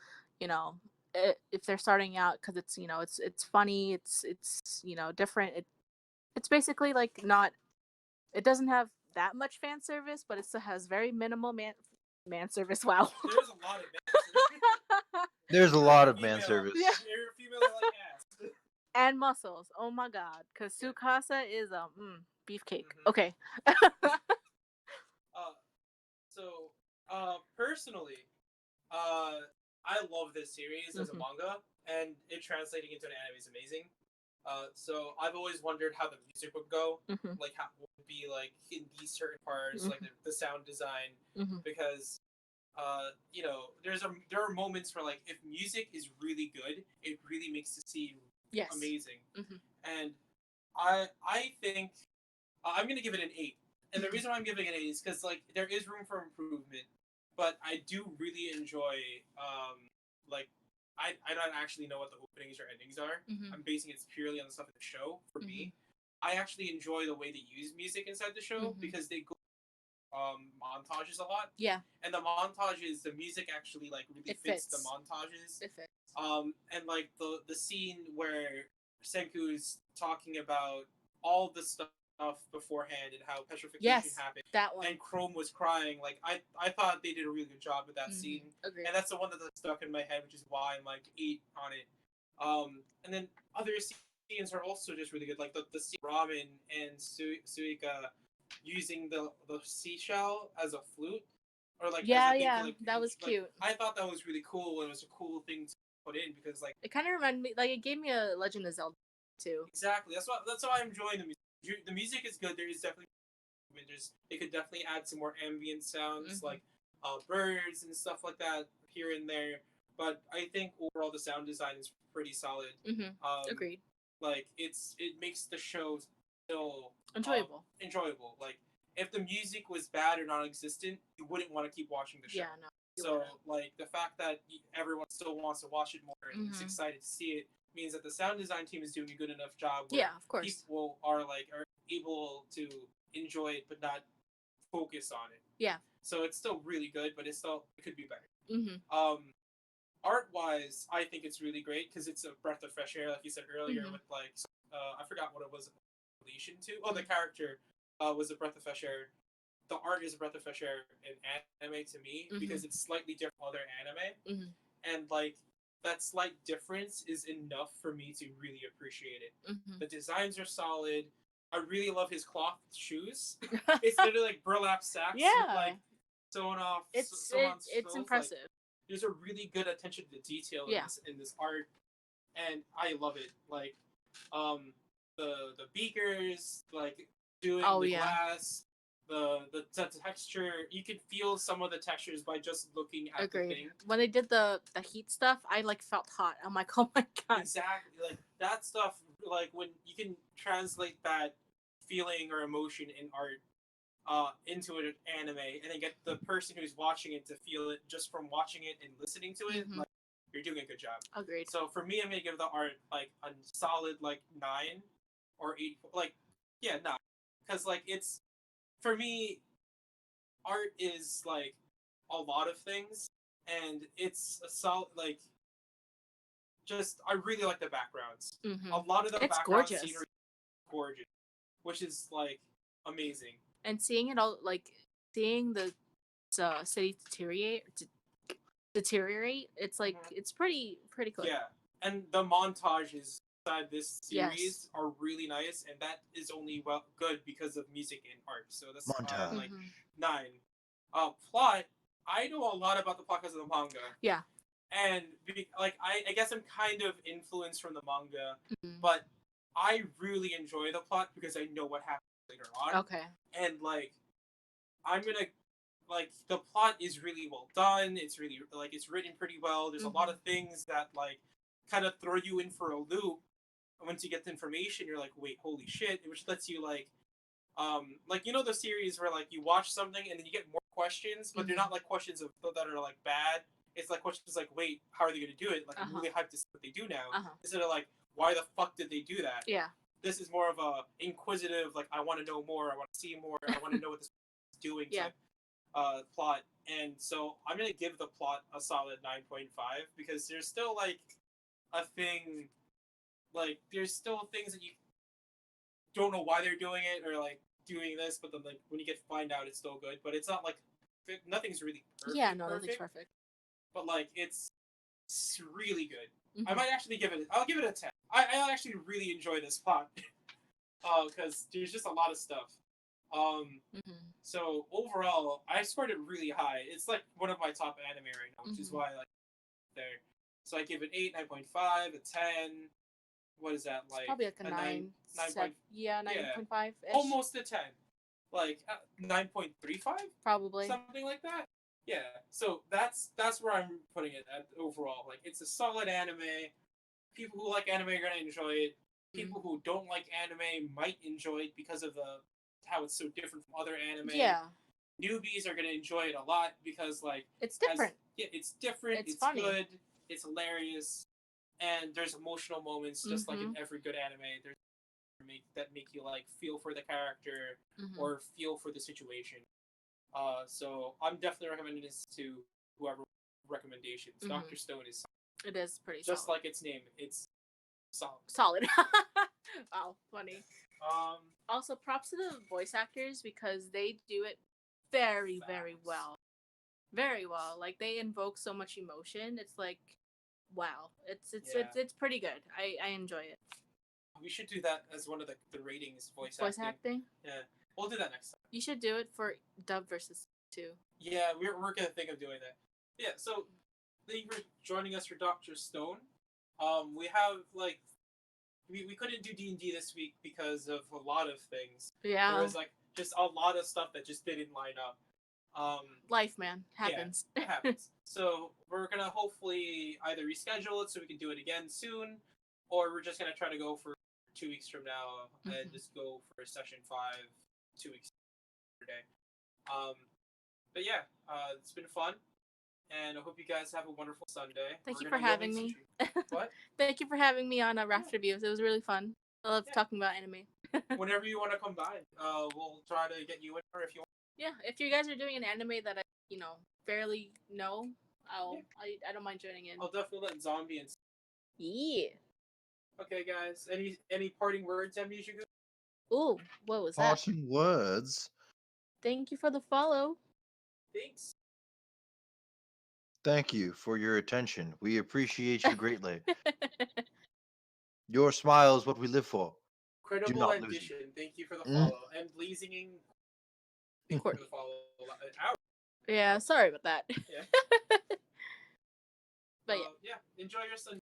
you know, if they're starting out, because it's funny, it's different. It's basically like not it doesn't have that much fan service, but it still has very minimal man service. Wow. There's a lot of answers. There's a You're lot a of man female. Yeah. service. You're a female that like ass. And muscles. Oh my god, because Yeah. Sukasa is a beefcake. Mhm. Okay. Uh, so, personally, I love this series as a Mhm. manga, and it translating into an anime is amazing. So I've always wondered how the music would go, Mhm. like how it would be like in these certain parts, like Mhm. the sound design, Mhm. because there are moments where like if music is really good, it really makes the scene Yes. amazing, Mhm. and I think I'm gonna give it an 8. And the reason why I'm giving it an 8 is because like there is room for improvement, but I do really enjoy like I don't actually know what the openings or endings are. Mhm. I'm basing it purely on the stuff in the show. For Mhm. me, I actually enjoy the way they use music inside the show Mhm. because they go montages a lot. Yeah, And the montages, the music actually like really It fits the fits. montages. it fits. And like the scene where Senku's talking about all the stuff beforehand and how petrification Yes, happened, that one. and Chrome was crying. Like I thought they did a really good job with that scene, Agreed. and that's the one that stuck in my head, which is why I'm like 8 on it. And then other scenes are also just really good, like the scene Ramen and Suika using the seashell as a flute, or like Yeah, as a thing yeah, to, like, that was like, cute. I thought that was really cool, and it was a cool thing to put in because like It kind of reminded me, like, it gave me a Legend of Zelda too. exactly that's why I'm enjoying the music. The music is good. There is definitely they could definitely add some more ambient sounds like birds and stuff like that here and there. But I think overall the sound design is pretty solid. Agreed. Like it makes the show still Enjoyable. enjoyable. Like if the music was bad or non-existent, you wouldn't want to keep watching the show. Yeah, no. So like the fact that everyone still wants to watch it more and is excited to see it means that the sound design team is doing a good enough job. Where Yeah, of course. people are able to enjoy it but not focus on it. Yeah. So it's still really good, but it could be better. Mm-hmm. Art wise, I think it's really great because it's a breath of fresh air, like you said earlier. With like I forgot what it was in relation to. Oh, the character was a breath of fresh air. The art is a breath of fresh air in anime to me because it's slightly different from other anime, and like that slight difference is enough for me to really appreciate it. The designs are solid. I really love his cloth shoes. It's literally like burlap sacks with like sewn off. It's spills. impressive. Like, there's a really good attention to detail in this art, and I love it. Like, the beakers, like doing the glass, the texture. You can feel some of the textures by just looking at the thing. When they did the heat stuff, I like felt hot. I'm like, oh my god. Exactly, like that stuff. Like when you can translate that feeling or emotion in art into an anime, and then get the person who's watching it to feel it just from watching it and listening to it, like you're doing a good job. Agreed. So for me, I'm gonna give the art like a solid like 9 or 8. Like 9, because like it's for me, art is like a lot of things, and it's a solid like. Just I really like the backgrounds. A lot of the background scenery is gorgeous, which is like amazing. And seeing it all, like seeing the city deteriorate, it's like it's pretty cool. Yeah, and the montages inside this series are really nice, and that is only good because of music and art. So that's like 9. Plot. I know a lot about the plot because of the manga. Yeah. And I guess I'm kind of influenced from the manga, but I really enjoy the plot because I know what happens later on. Okay. And like, I'm gonna like the plot is really well done. It's really like it's written pretty well. There's a lot of things that like kind of throw you in for a loop. And once you get the information, you're like, wait, holy shit! Which lets you like the series where like you watch something and then you get more questions, but they're not like questions that are like bad. It's like questions like, wait, how are they going to do it? Like, I'm really hyped to see what they do now. Instead of like, why the fuck did they do that? Yeah. This is more of a inquisitive, like, I want to know more, I want to see more, I want to know what this is doing type plot. And so I'm going to give the plot a solid 9.5 because there's still like a thing, like, there's still things that you don't know why they're doing it or like doing this, but then like when you find out, it's still good. But it's not like nothing's really perfect. Yeah, no, nothing's perfect. But like it's really good. I might actually I'll give it a 10. I actually really enjoy this plot. Because there's just a lot of stuff. So overall, I scored it really high. It's like one of my top anime right now, which is why I like there. So I give it 8, 9.5, a 10. What is that like? It's probably like a 9. 9. Yeah, 9.5. Almost a 10. Like 9.35? Probably. Something like that. Yeah, so that's where I'm putting it at overall. Like, it's a solid anime. People who like anime are gonna enjoy it. People who don't like anime might enjoy it because of how it's so different from other anime. Yeah. Newbies are gonna enjoy it a lot because like it's different. It's different. It's funny. Good. It's hilarious, and there's emotional moments just like in every good anime. There's that make you like feel for the character or feel for the situation. So I'm definitely recommending this to whoever recommendations. Mhm. Dr. Stone is It is pretty just solid. like its name. It's solid. Solid. Wow, funny. Um, Also, props to the voice actors because they do it very, very Facts. well. Very well. Like they invoke so much emotion. It's like, wow. Yeah. It's pretty good. I enjoy it. we should do that as one of the ratings. Voice Voice acting. acting. Yeah, we'll do that next time. You should do it for dub versus two. Yeah, we're gonna think of doing that. Yeah. So thank you for joining us for Dr. Stone. We have like we couldn't do D&D this week because of a lot of things. Yeah. There was like just a lot of stuff that just didn't line up. Life, man, happens. Yeah, it happens. So we're gonna hopefully either reschedule it so we can do it again soon, or we're just gonna try to go for 2 weeks from now and just go for session 5 2 weeks day. But yeah, it's been fun, and I hope you guys have a wonderful Sunday. Thank We're you for gonna go having make me. some What? Thank you for having me on Raft Reviews. It was really fun. I love Yeah. talking about anime. Whenever you want to come by, we'll try to get you in, or if you want. Yeah, if you guys are doing an anime that I, barely know, Yeah. I don't mind joining in. I'll definitely let Zombie and. Yeah. Okay, guys. Any parting words, Amnesia? Ooh, what was that? Parting words. Thank you for the follow. Thanks. Thank you for your attention. We appreciate you greatly. Your smile is what we live for. Credible not lose it. addition. Thank you for the Mm. follow. And Blazing. Thank you for the follow. Yeah, sorry about that. Yeah. But yeah. Yeah. Enjoy your Sunday.